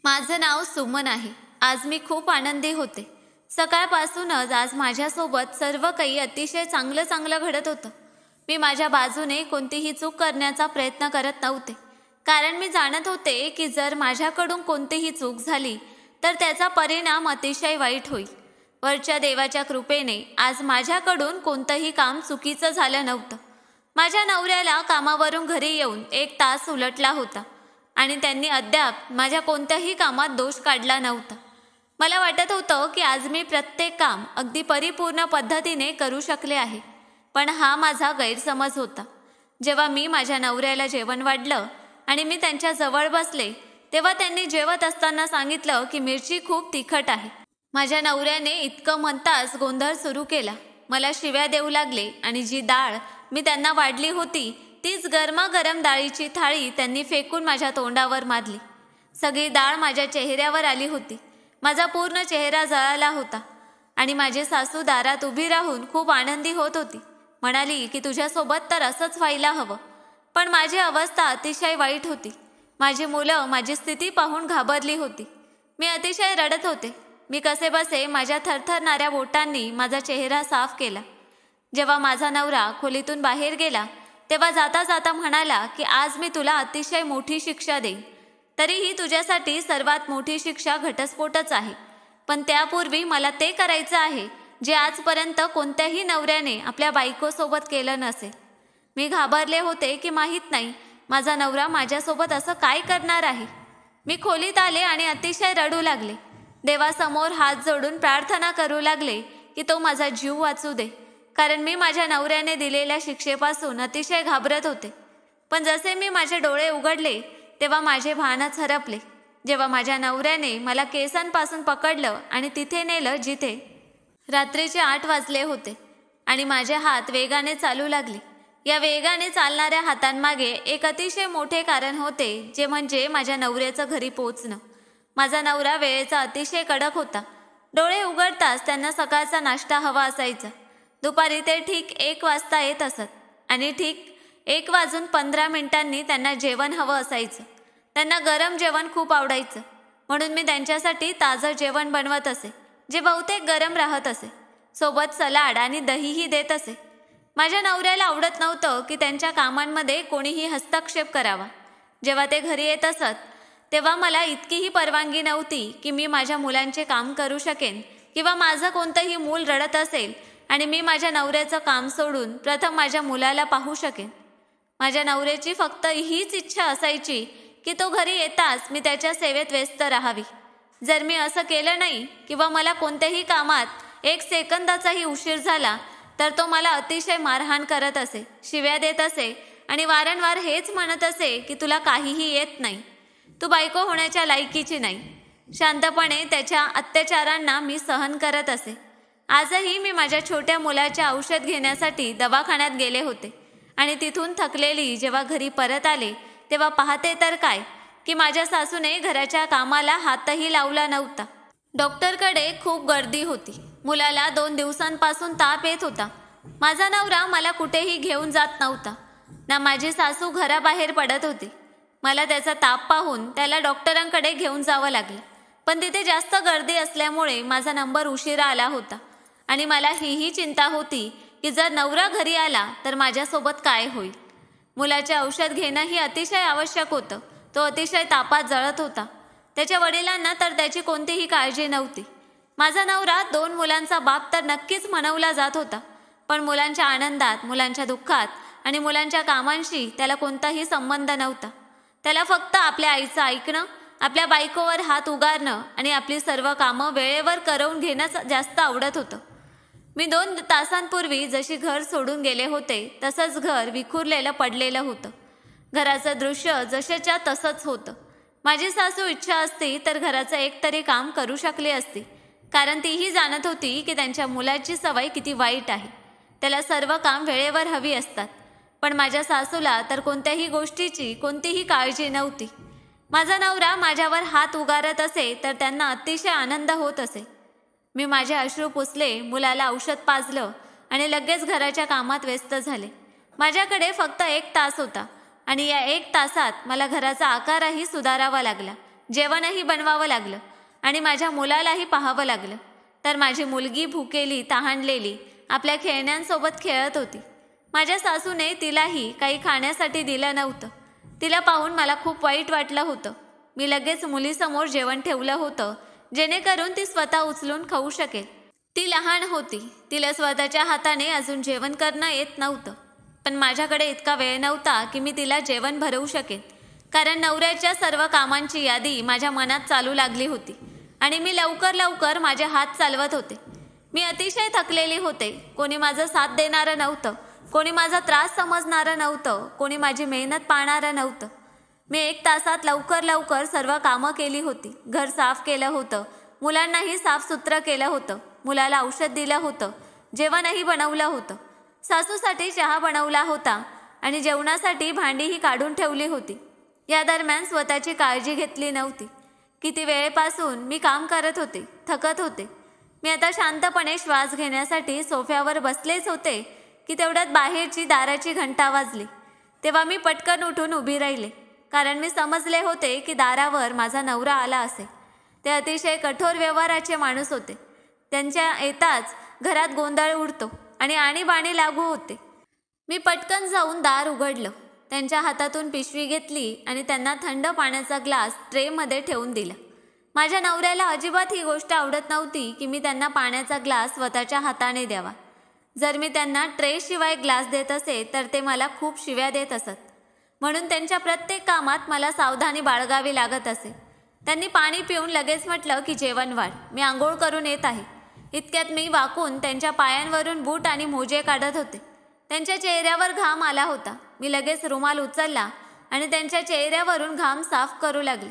माझं नाव सुमन आहे. आज मी खूप आनंदी होते. सकाळपासूनच आज माझ्यासोबत सर्व काही अतिशय चांगलं घडत होतं. मी माझ्या बाजूने कोणतीही चूक करण्याचा प्रयत्न करत नव्हते. कारण मी जाणत होते की जर माझ्याकडून कोणतीही चूक झाली तर त्याचा परिणाम अतिशय वाईट होईल. वरच्या देवाच्या कृपेने आज माझ्याकडून कोणतंही काम चुकीचं झालं नव्हतं. माझ्या नवऱ्याला कामावरून घरी येऊन 1 तास उलटला होता आणि त्यांनी अद्याप माझ्या कोणत्याही कामात दोष काढला नव्हता. मला वाटत होतं की आज मी प्रत्येक काम अगदी परिपूर्ण पद्धतीने करू शकले आहे. पण हा माझा गैरसमज होता. जेव्हा मी माझ्या नवऱ्याला जेवण वाढलं आणि मी त्यांच्या जवळ बसले तेव्हा त्यांनी जेवत असताना सांगितलं की मिरची खूप तिखट आहे. माझ्या नवऱ्याने इतकं म्हणताच गोंधळ सुरू केला. मला शिव्या देऊ लागले आणि जी डाळ मी त्यांना वाढली होती तीच गरमागरम डाळीची थाळी त्यांनी फेकून माझ्या तोंडावर मारली. सगळी डाळ माझ्या चेहऱ्यावर आली होती. माझा पूर्ण चेहरा जळाला होता आणि माझी सासू दारात उभी राहून खूप आनंदी होत होती. म्हणाली की तुझ्यासोबत तर असंच व्हायला हवं. पण माझी अवस्था अतिशय वाईट होती. माझी मुलं माझी स्थिती पाहून घाबरली होती. मी अतिशय रडत होते. मी कसेबसे माझ्या थरथरणाऱ्या बोटांनी माझा चेहरा साफ केला. जेव्हा माझा नवरा खोलीतून बाहेर गेला तेव्हा जाता जाता म्हणाला की आज मी तुला अतिशय मोठी शिक्षा देईन. तरीही तुझ्यासाठी सर्वात मोठी शिक्षा घटस्फोटच आहे. पण त्यापूर्वी मला ते करायचं आहे जे आजपर्यंत कोणत्याही नवऱ्याने आपल्या बायकोसोबत केलं नसेल. मी घाबरले होते की माहीत नाही माझा नवरा माझ्यासोबत असं काय करणार आहे. मी खोलीत आले आणि अतिशय रडू लागले. देवासमोर हात जोडून प्रार्थना करू लागले की तो माझा जीव वाचू दे. कारण मी माझ्या नवऱ्याने दिलेल्या शिक्षेपासून अतिशय घाबरत होते. पण जसे मी माझे डोळे उघडले तेव्हा माझे भानच हरपले. जेव्हा माझ्या नवऱ्याने मला केसांपासून पकडलं आणि तिथे नेलं जिथे रात्रीचे 8 वाजले होते आणि माझे हात वेगाने चालू लागले. या वेगाने चालणाऱ्या हातांमागे एक अतिशय मोठे कारण होते, जे म्हणजे माझ्या नवऱ्याचं घरी पोहोचणं. माझा नवरा वेळेचा अतिशय कडक होता. डोळे उघडताच त्यांना सकाळचा नाश्ता हवा असायचा. दुपारी ते ठीक 1 वाजता येत असत आणि ठीक 1:15 त्यांना जेवण हवं असायचं. त्यांना गरम जेवण खूप आवडायचं. म्हणून मी त्यांच्यासाठी ताजं जेवण बनवत असे, जे बहुतेक गरम राहत असे. सोबत सलाड आणि दहीही देत असे. माझ्या नवऱ्याला आवडत नव्हतं की त्यांच्या कामांमध्ये कोणीही हस्तक्षेप करावा. जेव्हा ते घरी येत असत तेव्हा मला इतकीही परवानगी नव्हती की मी माझ्या मुलांचे काम करू शकेन किंवा माझं कोणतंही मूल रडत असेल आणि मी माझ्या नवऱ्याचं काम सोडून प्रथम माझ्या मुलाला पाहू शकेन. माझ्या नवऱ्याची फक्त हीच इच्छा असायची की तो घरी येताच मी त्याच्या सेवेत व्यस्त राहावी. जर मी असं केलं नाही किंवा मला कोणत्याही कामात 1 सेकंदाचाही उशीर झाला तर तो मला अतिशय मारहाण करत असे, शिव्या देत असे आणि वारंवार हेच म्हणत असे की तुला काहीही येत नाही, तू बायको होण्याच्या लायकीची नाही. शांतपणे त्याच्या अत्याचारांना मी सहन करत असे. आजही मी माझ्या छोट्या मुलाचे औषध घेण्यासाठी दवाखान्यात गेले होते आणि तिथून थकलेली जेव्हा घरी परत आले तेव्हा पाहते तर काय की माझ्या सासूने घराच्या कामाला हातही लावला नव्हता. डॉक्टरकडे खूप गर्दी होती. मुलाला 2 दिवसांपासून ताप येत होता. माझा नवरा मला कुठेही घेऊन जात नव्हता ना माझी सासू घराबाहेर पडत होती. मला त्याचा ताप पाहून त्याला डॉक्टरांकडे घेऊन जावं लागलं. पण तिथे जास्त गर्दी असल्यामुळे माझा नंबर उशिरा आला होता आणि मला हीही चिंता होती की जर नवरा घरी आला तर माझ्यासोबत काय होईल. मुलाचे औषध घेणंही अतिशय आवश्यक होतं. तो अतिशय तापात जळत होता. त्याच्या वडिलांना तर त्याची कोणतीही काळजी नव्हती. माझा नवरा 2 मुलांचा बाप तर नक्कीच म्हणवला जात होता. पण मुलांच्या आनंदात, मुलांच्या दुःखात आणि मुलांच्या कामांशी त्याला कोणताही संबंध नव्हता. त्याला फक्त आपल्या आईचं ऐकणं, आपल्या बायकोवर हात उगारणं आणि आपली सर्व कामं वेळेवर करवून घेणंच जास्त आवडत होतं. मी 2 तासांपूर्वी जशी घर सोडून गेले होते तसंच घर विखुरलेलं पडलेलं होतं. घराचं दृश्य जसेच्या तसंच होतं. माझी सासू इच्छा असती तर घराचं एक तरी काम करू शकली असती. कारण तीही जाणत होती की त्यांच्या मुलाची सवय किती वाईट आहे. त्याला सर्व काम वेळेवर हवी असतात. पण माझ्या सासूला तर कोणत्याही गोष्टीची कोणतीही काळजी नव्हती. माझा नवरा माझ्यावर हात उगारत असे तर त्यांना अतिशय आनंद होत असे. मी माझे अश्रू पुसले, मुलाला औषध पाजलं आणि लगेच घराच्या कामात व्यस्त झाले. माझ्याकडे फक्त 1 तास होता आणि या 1 तासात मला घराचा आकारही सुधारावा लागला. जेवणही बनवावं लागलं आणि माझ्या मुलालाही पाहावं लागलं. तर माझी मुलगी भुकेली तहानलेली आपल्या खेळण्यांसोबत खेळत होती. माझ्या सासूने तिलाही काही खाण्यासाठी दिलं नव्हतं. तिला पाहून मला खूप वाईट वाटलं होतं. मी लगेच मुलीसमोर जेवण ठेवलं होतं, जेणेकरून ती स्वतः उचलून खाऊ शकेल. ती लहान होती. तिला स्वतःच्या हाताने अजून जेवण करणं येत नव्हतं. पण माझ्याकडे इतका वेळ नव्हता की मी तिला जेवण भरवू शकेन, कारण नवऱ्याच्या सर्व कामांची यादी माझ्या मनात चालू लागली होती आणि मी लवकर लवकर माझे हात चालवत होते. मी अतिशय थकलेली होते. कोणी माझं साथ देणारं नव्हतं, कोणी माझा त्रास समजणारं नव्हतं, कोणी माझी मेहनत पाहणारं नव्हतं. मी 1 तासात लवकर लवकर सर्व कामं केली होती. घर साफ केलं होतं, मुलांनाही साफसुथरं केलं होतं, मुलाला औषध दिलं होतं, जेवणही बनवलं होतं, सासूसाठी चहा बनवला होता आणि जेवणासाठी भांडीही काढून ठेवली होती. या दरम्यान स्वतःची काळजी घेतली नव्हती. किती वेळेपासून मी काम करत होते, थकत होते. मी आता शांतपणे श्वास घेण्यासाठी सोफ्यावर बसलेच होते की तेवढ्यात बाहेरची दाराची घंटा वाजली. तेव्हा मी पटकन उठून उभी राहिले, कारण मी समजले होते की दारावर माझा नवरा आला असेल. ते अतिशय कठोर व्यवहाराचे माणूस होते. त्यांच्या येताच घरात गोंधळ उडतो आणि आणीबाणी लागू होते. मी पटकन जाऊन दार उघडलं, त्यांच्या हातातून पिशवी घेतली आणि त्यांना थंड पाण्याचा ग्लास ट्रेमध्ये ठेवून दिला. माझ्या नवऱ्याला अजिबात ही गोष्ट आवडत नव्हती की मी त्यांना पाण्याचा ग्लास स्वतःच्या हाताने द्यावा. जर मी त्यांना ट्रेशिवाय ग्लास देत असे तर ते मला खूप शिव्या देत असत. म्हणून त्यांच्या प्रत्येक कामात मला सावधानी बाळगावी लागत असे. त्यांनी पाणी पिऊन लगेच म्हटलं की जेवण वाढ, मी आंघोळ करून येत आहे. इतक्यात मी वाकून त्यांच्या पायांवरून बूट आणि मोजे काढत होते. त्यांच्या चेहऱ्यावर घाम आला होता. मी लगेच रुमाल उचलला आणि त्यांच्या चेहऱ्यावरून घाम साफ करू लागले.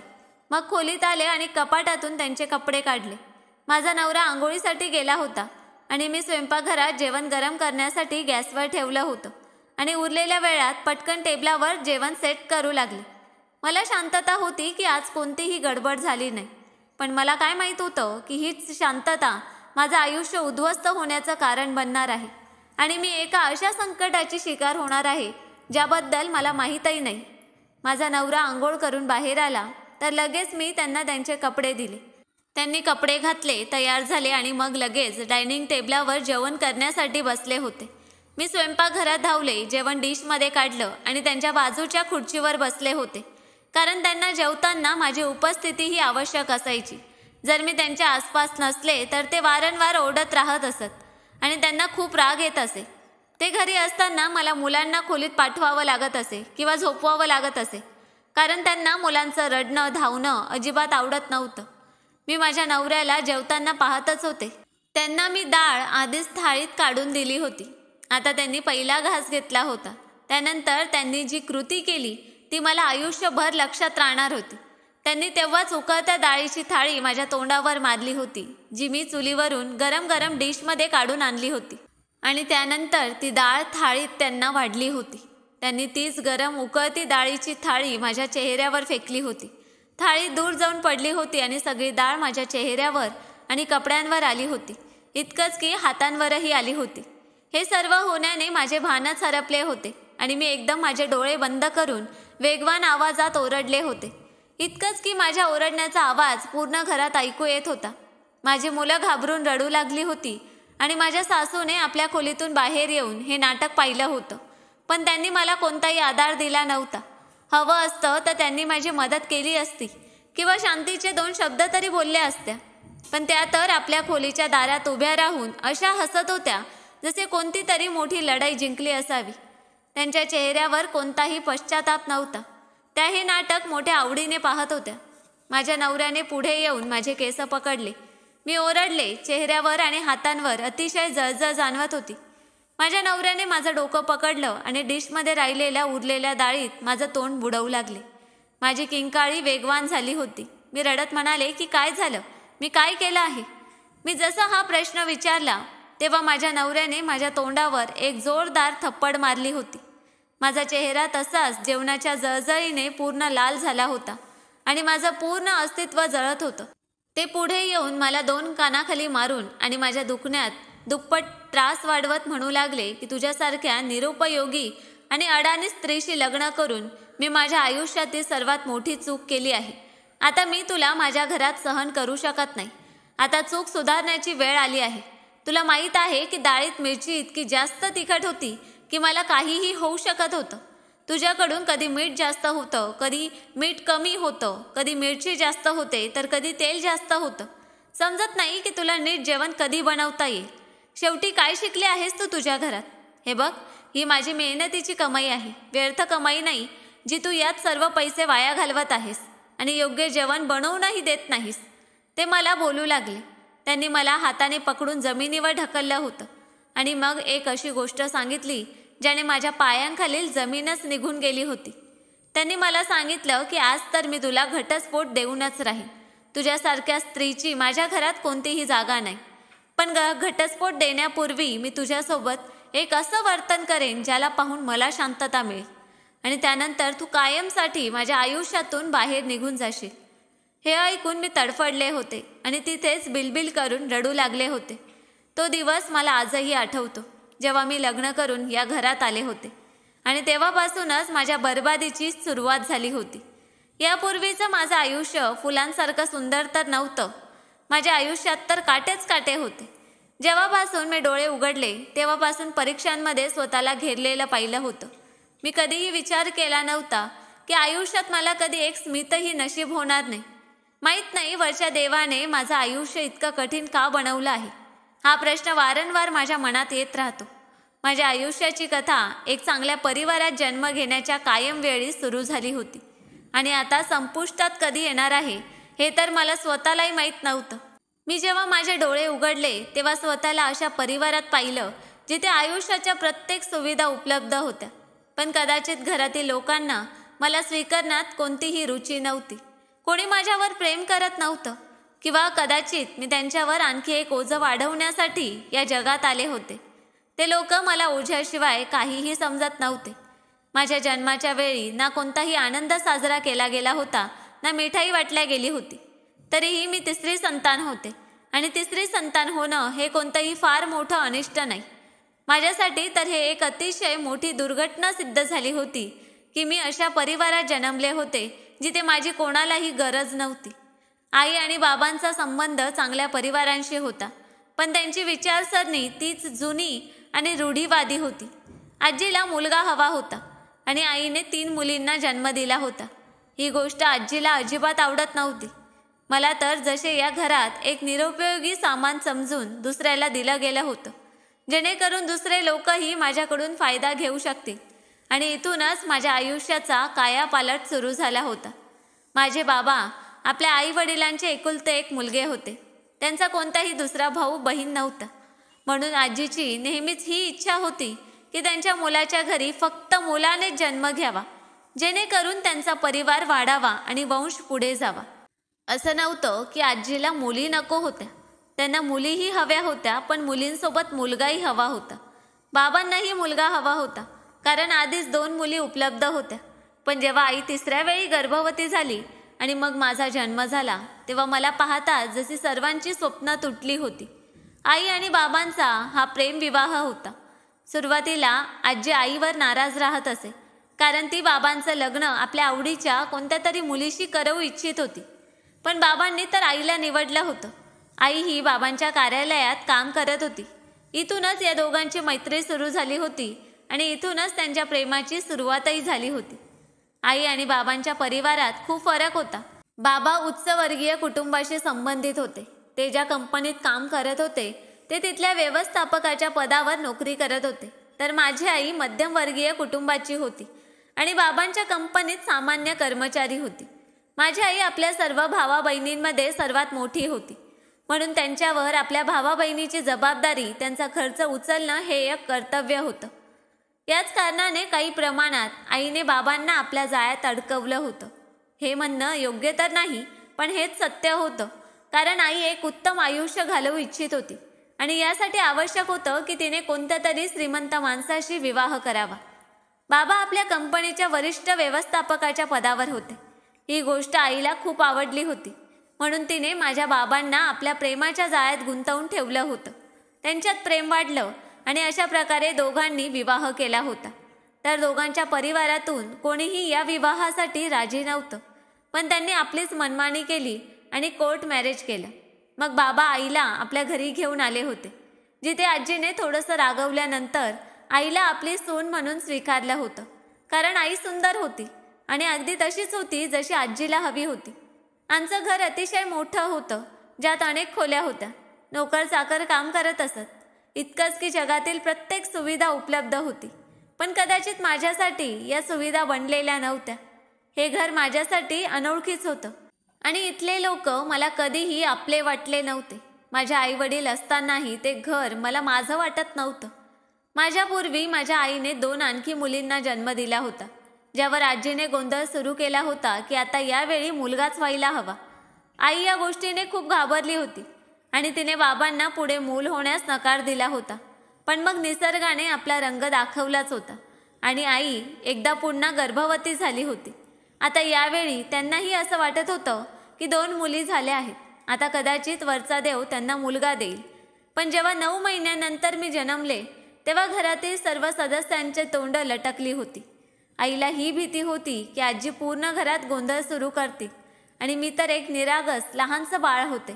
मग खोलीत आले आणि कपाटातून त्यांचे कपडे काढले. माझा नवरा आंघोळीसाठी गेला होता आणि मी स्वयंपाकघरात जेवण गरम करण्यासाठी गॅसवर ठेवलं होतं आणि उरलेल्या वेळात पटकन टेबलावर जेवण सेट करू लागले. मला शांतता होती की आज कोणतीही गडबड झाली नाही. पण मला काय माहीत होतं की हीच शांतता माझं आयुष्य उद्ध्वस्त होण्याचं कारण बनणार आहे आणि मी एका अशा संकटाची शिकार होणार आहे ज्याबद्दल मला माहीतही नाही. माझा नवरा आंघोळ करून बाहेर आला तर लगेच मी त्यांना त्यांचे कपडे दिले. त्यांनी कपडे घातले, तयार झाले आणि मग लगेच डायनिंग टेबलावर जेवण करण्यासाठी बसले होते. मी स्वयंपाकघरात धावले, जेवण डिशमध्ये काढलं आणि त्यांच्या बाजूच्या खुर्चीवर बसले होते, कारण त्यांना जेवताना माझी उपस्थितीही आवश्यक असायची. जर मी त्यांच्या आसपास नसले तर ते वारंवार ओरडत राहत असत आणि त्यांना खूप राग येत असे. ते घरी असताना मला मुलांना खोलीत पाठवावं लागत असे किंवा झोपवावं लागत असे, कारण त्यांना मुलांचं रडणं धावणं अजिबात आवडत नव्हतं. मी माझ्या नवऱ्याला जेवताना पाहतच होते. त्यांना मी डाळ आधीच थाळीत काढून दिली होती. आता त्यांनी पहिला घास घेतला होता. त्यानंतर त्यांनी जी कृती केली ती मला आयुष्यभर लक्षात राहणार होती. त्यांनी तेव्हाच उकळत्या डाळीची थाळी माझ्या तोंडावर मारली होती, जी मी चुलीवरून गरम गरम डिशमध्ये काढून आणली होती आणि त्यानंतर ती डाळ थाळीत त्यांना वाढली होती. त्यांनी तीच गरम उकळती डाळीची थाळी माझ्या चेहऱ्यावर फेकली होती. थाळी दूर जाऊन पडली होती आणि सगळी डाळ माझ्या चेहऱ्यावर आणि कपड्यांवर आली होती. इतकंच की हातांवरही आली होती. हे सर्व होण्याने माझे भानच हरपले होते आणि मी एकदम माझे डोळे बंद करून वेगवान आवाजात ओरडले होते. इतकंच की माझ्या ओरडण्याचा आवाज पूर्ण घरात ऐकू येत होता. माझी मुलं घाबरून रडू लागली होती आणि माझ्या सासूने आपल्या खोलीतून बाहेर येऊन हे नाटक पाहिलं होतं. पण त्यांनी मला कोणताही आधार दिला नव्हता. हवं असतं तर त्यांनी माझी मदत केली असती किंवा शांतीचे 2 शब्द तरी बोलले असत्या. पण त्या तर आपल्या खोलीच्या दारात उभ्या राहून अशा हसत होत्या जसे कोणती तरी मोठी लढाई जिंकली असावी. त्यांच्या चेहऱ्यावर कोणताही पश्चाताप नव्हता. त्या हे नाटक मोठ्या आवडीने पाहत होत्या. माझ्या नवऱ्याने पुढे येऊन माझे केस पकडले. मी ओरडले. चेहऱ्यावर आणि हातांवर अतिशय जळजळ जाणवत होती. माझ्या नवऱ्याने माझं डोकं पकडलं आणि डिशमध्ये राहिलेल्या उरलेल्या डाळीत माझं तोंड बुडवू लागले. माझी किंकाळी वेगवान झाली होती. मी रडत म्हणाले की काय झालं, मी काय केलं आहे. मी जसा हा प्रश्न विचारला तेव्हा माझ्या नवऱ्याने माझ्या तोंडावर एक जोरदार थप्पड मारली होती. माझा चेहरा तसाच जेवणाच्या जळजळीने पूर्ण लाल झाला होता आणि माझं पूर्ण अस्तित्व जळत होतं. ते पुढे येऊन मला 2 कानाखाली मारून आणि माझ्या दुखण्यात दुप्पट त्रास वाढवत म्हणू लागले की तुझ्यासारख्या निरुपयोगी आणि अडाणी स्त्रीशी लग्न करून मी माझ्या आयुष्यातील सर्वात मोठी चूक केली आहे. आता मी तुला माझ्या घरात सहन करू शकत नाही. आता चूक सुधारण्याची वेळ आली आहे. तुला माहीत आहे की डाळीत मिरची इतकी जास्त तिखट होती की मला काहीही होऊ शकत होतं. तुझ्याकडून कधी मीठ जास्त होतं, कधी मीठ कमी होतं, कधी मिरची जास्त होते तर कधी तेल जास्त होतं. समजत नाही की तुला नीट जेवण कधी बनवता येईल. शेवटी काय शिकले आहेस तू तुझ्या घरात? हे बघ, ही माझी मेहनतीची कमाई आहे, व्यर्थ कमाई नाही जी तू यात सर्व पैसे वाया घालवत आहेस आणि योग्य जेवण बनवूनही देत नाहीस. ते मला बोलू लागले. त्यांनी मला हाताने पकडून जमिनीवर ढकललं होतं आणि मग एक अशी गोष्ट सांगितली ज्याने माझ्या पायांखालील जमीनच निघून गेली होती. त्यांनी मला सांगितलं की आज तर मी तुला घटस्फोट देऊनच राहीन. तुझ्यासारख्या स्त्रीची माझ्या घरात कोणतीही जागा नाही. पण घटस्फोट देण्यापूर्वी मी तुझ्यासोबत एक असं वर्तन करेन ज्याला पाहून मला शांतता मिळेल आणि त्यानंतर तू कायमसाठी माझ्या आयुष्यातून बाहेर निघून जाशील. हे ऐकून मी तडफडले होते आणि तिथेच बिलबिल करून रडू लागले होते. तो दिवस मला आजही आठवतो जेव्हा मी लग्न करून या घरात आले होते आणि तेव्हापासूनच माझ्या बरबादीची सुरुवात झाली होती. यापूर्वीचं माझं आयुष्य फुलांसारखं सुंदर तर नव्हतं. माझ्या आयुष्यात तर काटेच काटे होते. जेव्हापासून मी डोळे उघडले तेव्हापासून परीक्षांमध्ये स्वतःला घेरलेलं पाहिलं होतं. मी कधीही विचार केला नव्हता की आयुष्यात मला कधी एक स्मितही नशीब होणार नाही. माहीत नाही वरच्या देवाने माझं आयुष्य इतकं कठीण का बनवलं आहे. हा प्रश्न वारंवार माझ्या मनात येत राहतो. माझ्या आयुष्याची कथा एक चांगल्या परिवारात जन्म घेण्याच्या कायम वेळी सुरू झाली होती आणि आता संपुष्टात कधी येणार आहे हे तर मला स्वतःलाही माहीत नव्हतं. मी जेव्हा माझे डोळे उघडले तेव्हा स्वतःला अशा परिवारात पाहिलं जिथे आयुष्याच्या प्रत्येक सुविधा उपलब्ध होत्या. पण कदाचित घरातील लोकांना मला स्वीकारण्यात कोणतीही रुची नव्हती. कोणी माझ्यावर प्रेम करत नव्हतं किंवा कदाचित मी त्यांच्यावर आणखी एक ओझं वाढवण्यासाठी या जगात आले होते. ते लोक मला ओझ्याशिवाय काहीही समजत नव्हते. माझ्या जन्माच्या वेळी ना कोणताही आनंद साजरा केला गेला होता, ना मिठाई वाटल्या गेली होती. तरीही मी तिसरी संतान होते आणि तिसरी संतान होणं हे कोणतंही फार मोठं अनिष्ट नाही. माझ्यासाठी तर हे एक अतिशय मोठी दुर्घटना सिद्ध झाली होती की मी अशा परिवारात जन्मले होते जिथे माझी कोणालाही गरज नव्हती. आई आणि बाबांचा संबंध चांगल्या परिवारांशी होता, पण त्यांची विचारसरणी तीच जुनी आणि रूढीवादी होती. आजीला मुलगा हवा होता आणि आईने 3 मुलींना जन्म दिला होता. ही गोष्ट आजीला अजिबात आवडत नव्हती. मला तर जसे या घरात एक निरुपयोगी सामान समजून दुसऱ्याला दिलं गेलं होतं, जेणेकरून दुसरे लोकही माझ्याकडून फायदा घेऊ शकतील आणि इथूनच माझ्या आयुष्याचा कायापालट सुरू झाला होता. माझे बाबा आपल्या आईवडिलांचे एकुलते एक मुलगे होते. त्यांचा कोणताही दुसरा भाऊ बहीण नव्हता. म्हणून आजीची नेहमीच ही इच्छा होती की त्यांच्या मुलाच्या घरी फक्त मुलानेच जन्म घ्यावा, जेणेकरून त्यांचा परिवार वाढावा आणि वंश पुढे जावा. असं नव्हतं की आजीला मुली नको होत्या. त्यांना मुलीही हव्या होत्या, पण मुलींसोबत मुलगाही हवा होता. बाबांनाही मुलगा हवा होता, कारण आधीच 2 मुली उपलब्ध होत्या. पण जेव्हा आई तिसऱ्या वेळी गर्भवती झाली आणि मग माझा जन्म झाला तेव्हा मला पाहता जशी सर्वांची स्वप्न तुटली होती. आई आणि बाबांचा हा प्रेमविवाह होता. सुरुवातीला आजी आईवर नाराज राहत असे, कारण ती बाबांचं लग्न आपल्या आवडीच्या कोणत्या तरी मुलीशी करू इच्छित होती. पण बाबांनी तर आईला निवडलं होतं. आई ही बाबांच्या कार्यालयात काम करत होती. इथूनच या दोघांची मैत्री सुरू झाली होती आणि इथूनच त्यांच्या प्रेमाची सुरुवातही झाली होती. आई आणि बाबांच्या परिवारात खूप फरक होता. बाबा उच्चवर्गीय कुटुंबाशी संबंधित होते. ते ज्या कंपनीत काम करत होते ते तिथल्या व्यवस्थापकाच्या पदावर नोकरी करत होते, तर माझी आई मध्यमवर्गीय कुटुंबाची होती आणि बाबांच्या कंपनीत सामान्य कर्मचारी होती. माझी आई आपल्या सर्व भावा बहिणींमध्ये सर्वात मोठी होती, म्हणून त्यांच्यावर आपल्या भावा बहिणीची जबाबदारी, त्यांचा खर्च उचलणं हे एक कर्तव्य होतं. याच कारणाने काही प्रमाणात आईने बाबांना आपल्या जाळ्यात अडकवलं होतं. हे म्हणणं योग्य तर नाही, पण हेच सत्य होतं, कारण आई एक उत्तम आयुष्य घालवू इच्छित होती आणि यासाठी आवश्यक होतं की तिने कोणत्या तरी श्रीमंत माणसाशी विवाह करावा. बाबा आपल्या कंपनीच्या वरिष्ठ व्यवस्थापकाच्या पदावर होते. ही गोष्ट आईला खूप आवडली होती, म्हणून तिने माझ्या बाबांना आपल्या प्रेमाच्या जाळ्यात गुंतवून ठेवलं होतं. त्यांच्यात प्रेम वाढलं आणि अशा प्रकारे दोघांनी विवाह केला होता. तर दोघांच्या परिवारातून कोणीही या विवाहासाठी राजी नव्हतं. पण त्यांनी आपलीच मनमानी केली आणि कोर्ट मॅरेज केलं. मग बाबा आईला आपल्या घरी घेऊन आले होते, जिथे आजीने थोडंसं रागवल्यानंतर आईला आपली सून म्हणून स्वीकारलं होतं. कारण आई सुंदर होती आणि अगदी तशीच होती जशी आजीला हवी होती. आमचं घर अतिशय मोठं होतं, ज्यात अनेक खोल्या होत्या. नोकर चाकर काम करत असत. इतकंच की जगातील प्रत्येक सुविधा उपलब्ध होती. पण कदाचित माझ्यासाठी या सुविधा बनलेल्या नव्हत्या. हे घर माझ्यासाठी अनोळखीच होतं आणि इथले लोक मला कधीही आपले वाटले नव्हते. माझ्या आई वडील असतानाही ते घर मला माझं वाटत नव्हतं. माझ्यापूर्वी माझ्या आईने 2 आणखी मुलींना जन्म दिला होता, ज्यावर आजीने गोंधळ सुरू केला होता की आता यावेळी मुलगाच व्हायला हवा. आई या गोष्टीने खूप घाबरली होती आणि तिने बाबांना पुढे मूल होण्यास नकार दिला होता. पण मग निसर्गाने आपला रंग दाखवलाच होता आणि आई एकदा पुन्हा गर्भवती झाली होती. आता यावेळी त्यांनाही असं वाटत होतं की 2 मुली झाल्या आहेत. आता कदाचित वरचा देव त्यांना मुलगा देईल. पण जेव्हा 9 महिन्यानंतर मी जन्मले तेव्हा घरातील सर्व सदस्यांचे तोंड लटकली होती. आईला ही भीती होती की आजी पूर्ण घरात गोंधळ सुरू करते आणि मी तर एक निरागस लहानसं बाळ होते,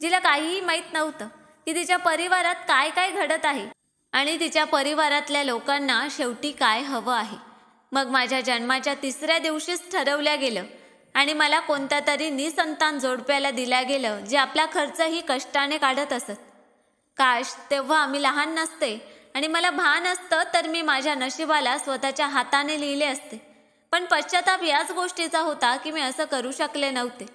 जिला काहीही माहीत नव्हतं की तिच्या परिवारात काय काय घडत आहे आणि तिच्या परिवारातल्या लोकांना शेवटी काय हवं आहे. मग माझ्या जन्माच्या 3ऱ्या दिवशीच ठरवल्या गेलं आणि मला कोणत्या तरी निसंतान जोडप्याला दिल्या गेलं, जे आपला खर्चही कष्टाने काढत असत. काश तेव्हा आम्ही लहान नसते आणि मला भान असतं तर मी माझ्या नशिबाला स्वतःच्या हाताने लिहिले असते. पण पश्चाताप याच गोष्टीचा होता की मी असं करू शकले नव्हते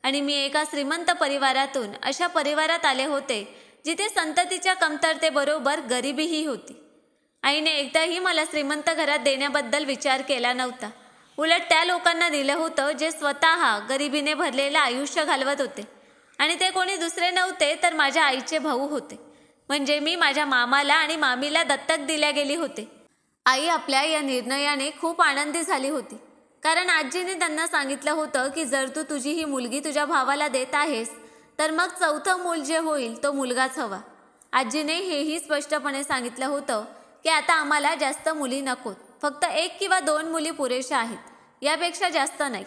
आणि मी एका श्रीमंत परिवारातून अशा परिवारात आले होते जिथे संततीच्या कमतरतेबरोबर गरिबीही होती. आईने एकदाही मला श्रीमंत घरात देण्याबद्दल विचार केला नव्हता. उलट त्या लोकांना दिलं होतं जे स्वतः गरिबीने भरलेलं आयुष्य घालवत होते आणि ते कोणी दुसरे नव्हते तर माझ्या आईचे भाऊ होते. म्हणजे मी माझ्या मामाला आणि मामीला दत्तक दिल्या गेली होते. आई आपल्या या निर्णयाने खूप आनंदी झाली होती, कारण आजीने त्यांना सांगितलं होतं की जर तू तुझी ही मुलगी तुझ्या भावाला देत आहेस तर मग 4थं मूल जे होईल तो मुलगाच हवा. आजीने हेही स्पष्टपणे सांगितलं होतं की आता आम्हाला जास्त मुली नकोत, फक्त 1 किंवा 2 मुली पुरेशा आहेत, यापेक्षा जास्त नाही.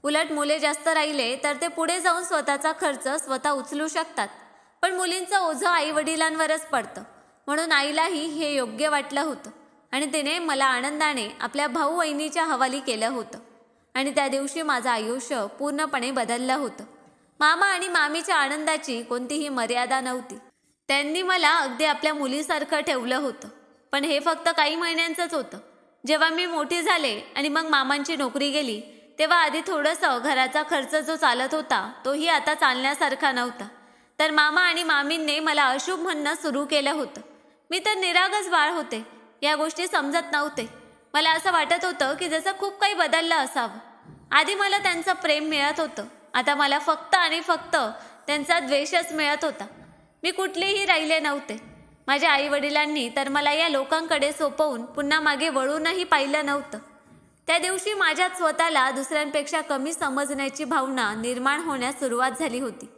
उलट मुले जास्त राहिले तर ते पुढे जाऊन स्वतःचा खर्च स्वतः उचलू शकतात. पण मुलींचं ओझं आई वडिलांवरच पडतं. म्हणून आईलाही हे योग्य वाटलं होतं आणि तिने मला आनंदाने आपल्या भाऊ वहिनीच्या हवाली केलं होतं. आणि त्या दिवशी माझं आयुष्य पूर्णपणे बदललं होतं. मामा आणि मामीच्या आनंदाची कोणतीही मर्यादा नव्हती. त्यांनी मला अगदी आपल्या मुलीसारखं ठेवलं होतं. पण हे फक्त काही महिन्यांचंच होतं. जेव्हा मी मोठी झाले आणि मग मामांची नोकरी गेली तेव्हा आधी थोडंसं घराचा खर्च जो चालत होता तोही आता चालण्यासारखा नव्हता. तर मामा आणि मामींनी मला अशुभ म्हणणं सुरू केलं होतं. मी तर निरागस बाळ होते, या गोष्टी समजत नव्हते. मला असं वाटत होतं की जसं खूप काही बदललं असावं. आधी मला त्यांचं प्रेम मिळत होतं, आता मला फक्त आणि फक्त त्यांचा द्वेषच मिळत होता. मी कुठलेही राहिले नव्हते. माझ्या आई वडिलांनी तर मला या लोकांकडे सोपवून पुन्हा मागे वळूनही पाहिलं नव्हतं. त्या दिवशी माझ्यात स्वतःला दुसऱ्यांपेक्षा कमी समजण्याची भावना निर्माण होण्यास सुरुवात झाली होती.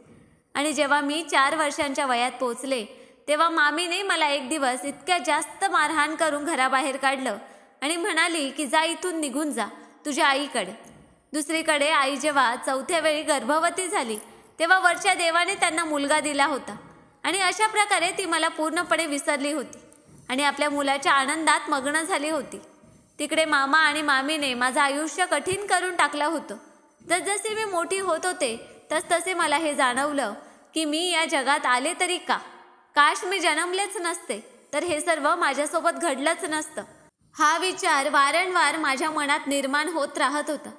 आणि जेव्हा मी 4 वर्षांच्या वयात पोहोचले तेव्हा मामीने मला एक दिवस इतक्या जास्त मारहाण करून घराबाहेर काढलं आणि म्हणाली की जा इथून निघून जा तुझ्या आईकडे. दुसरीकडे आई जेव्हा 4थ्या वेळी गर्भवती झाली तेव्हा वरच्या देवाने त्यांना मुलगा दिला होता आणि अशा प्रकारे ती मला पूर्णपणे विसरली होती आणि आपल्या मुलाच्या आनंदात मग्न झाली होती. तिकडे मामा आणि मामीने माझं आयुष्य कठीण करून टाकलं होतं. जसजसे मी मोठी होत होते तसतसे मला हे जाणवलं की मी या जगात आले तरी का? काश मी जन्मलेच नसते तर हे सर्व माझ्यासोबत घडलंच नसतं. हा विचार वारंवार माझ्या मनात निर्माण होत राहत होता.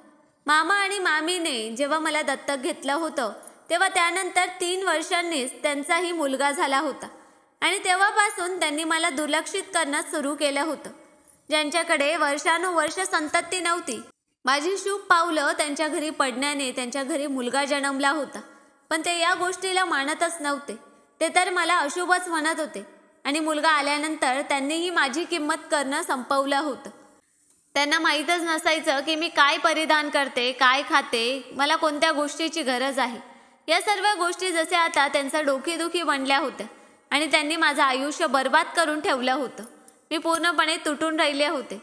मामा आणि मामीने जेव्हा मला दत्तक घेतलं होतं तेव्हा त्यानंतर 3 वर्षांनीच त्यांचाही मुलगा झाला होता आणि तेव्हापासून त्यांनी मला दुर्लक्षित करणं सुरू केलं होतं. ज्यांच्याकडे वर्षानुवर्ष संतती नव्हती, माझी शुभ पावलं त्यांच्या घरी पडण्याने त्यांच्या घरी मुलगा जन्मला होता. पण ते या गोष्टीला मानतच नव्हते. ते तर मला अशुभच म्हणत होते आणि मुलगा आल्यानंतर त्यांनीही माझी किंमत करणं संपवलं होतं. त्यांना माहीतच नसायचं की मी काय परिधान करते, काय खाते, मला कोणत्या गोष्टीची गरज आहे. या सर्व गोष्टी जसे आता त्यांचं डोकेदुखी बनल्या होत्या आणि त्यांनी माझं आयुष्य बर्बाद करून ठेवलं होतं. मी पूर्णपणे तुटून राहिले होते.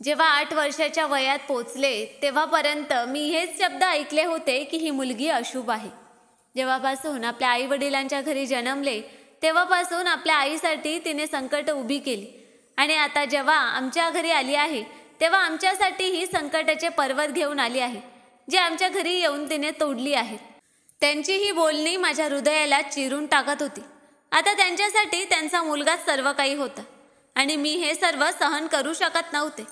जेव्हा 8 वर्षाच्या वयात पोचले तेव्हापर्यंत मी हेच शब्द ऐकले होते की ही मुलगी अशुभ आहे. जेव्हापासून आपल्या आई वडिलांच्या घरी जन्मले तेव्हापासून आपल्या आईसाठी तिने संकट उभी केली आणि आता जेव्हा आमच्या घरी आली आहे तेव्हा आमच्यासाठी ही संकटाचे पर्वत घेऊन आली आहे, जे आमच्या घरी येऊन तिने तोडली आहेत. त्यांची ही बोलणी माझ्या हृदयाला चिरून टाकत होती. आता त्यांच्यासाठी त्यांचा मुलगाच सर्व काही होता आणि मी हे सर्व सहन करू शकत नव्हते.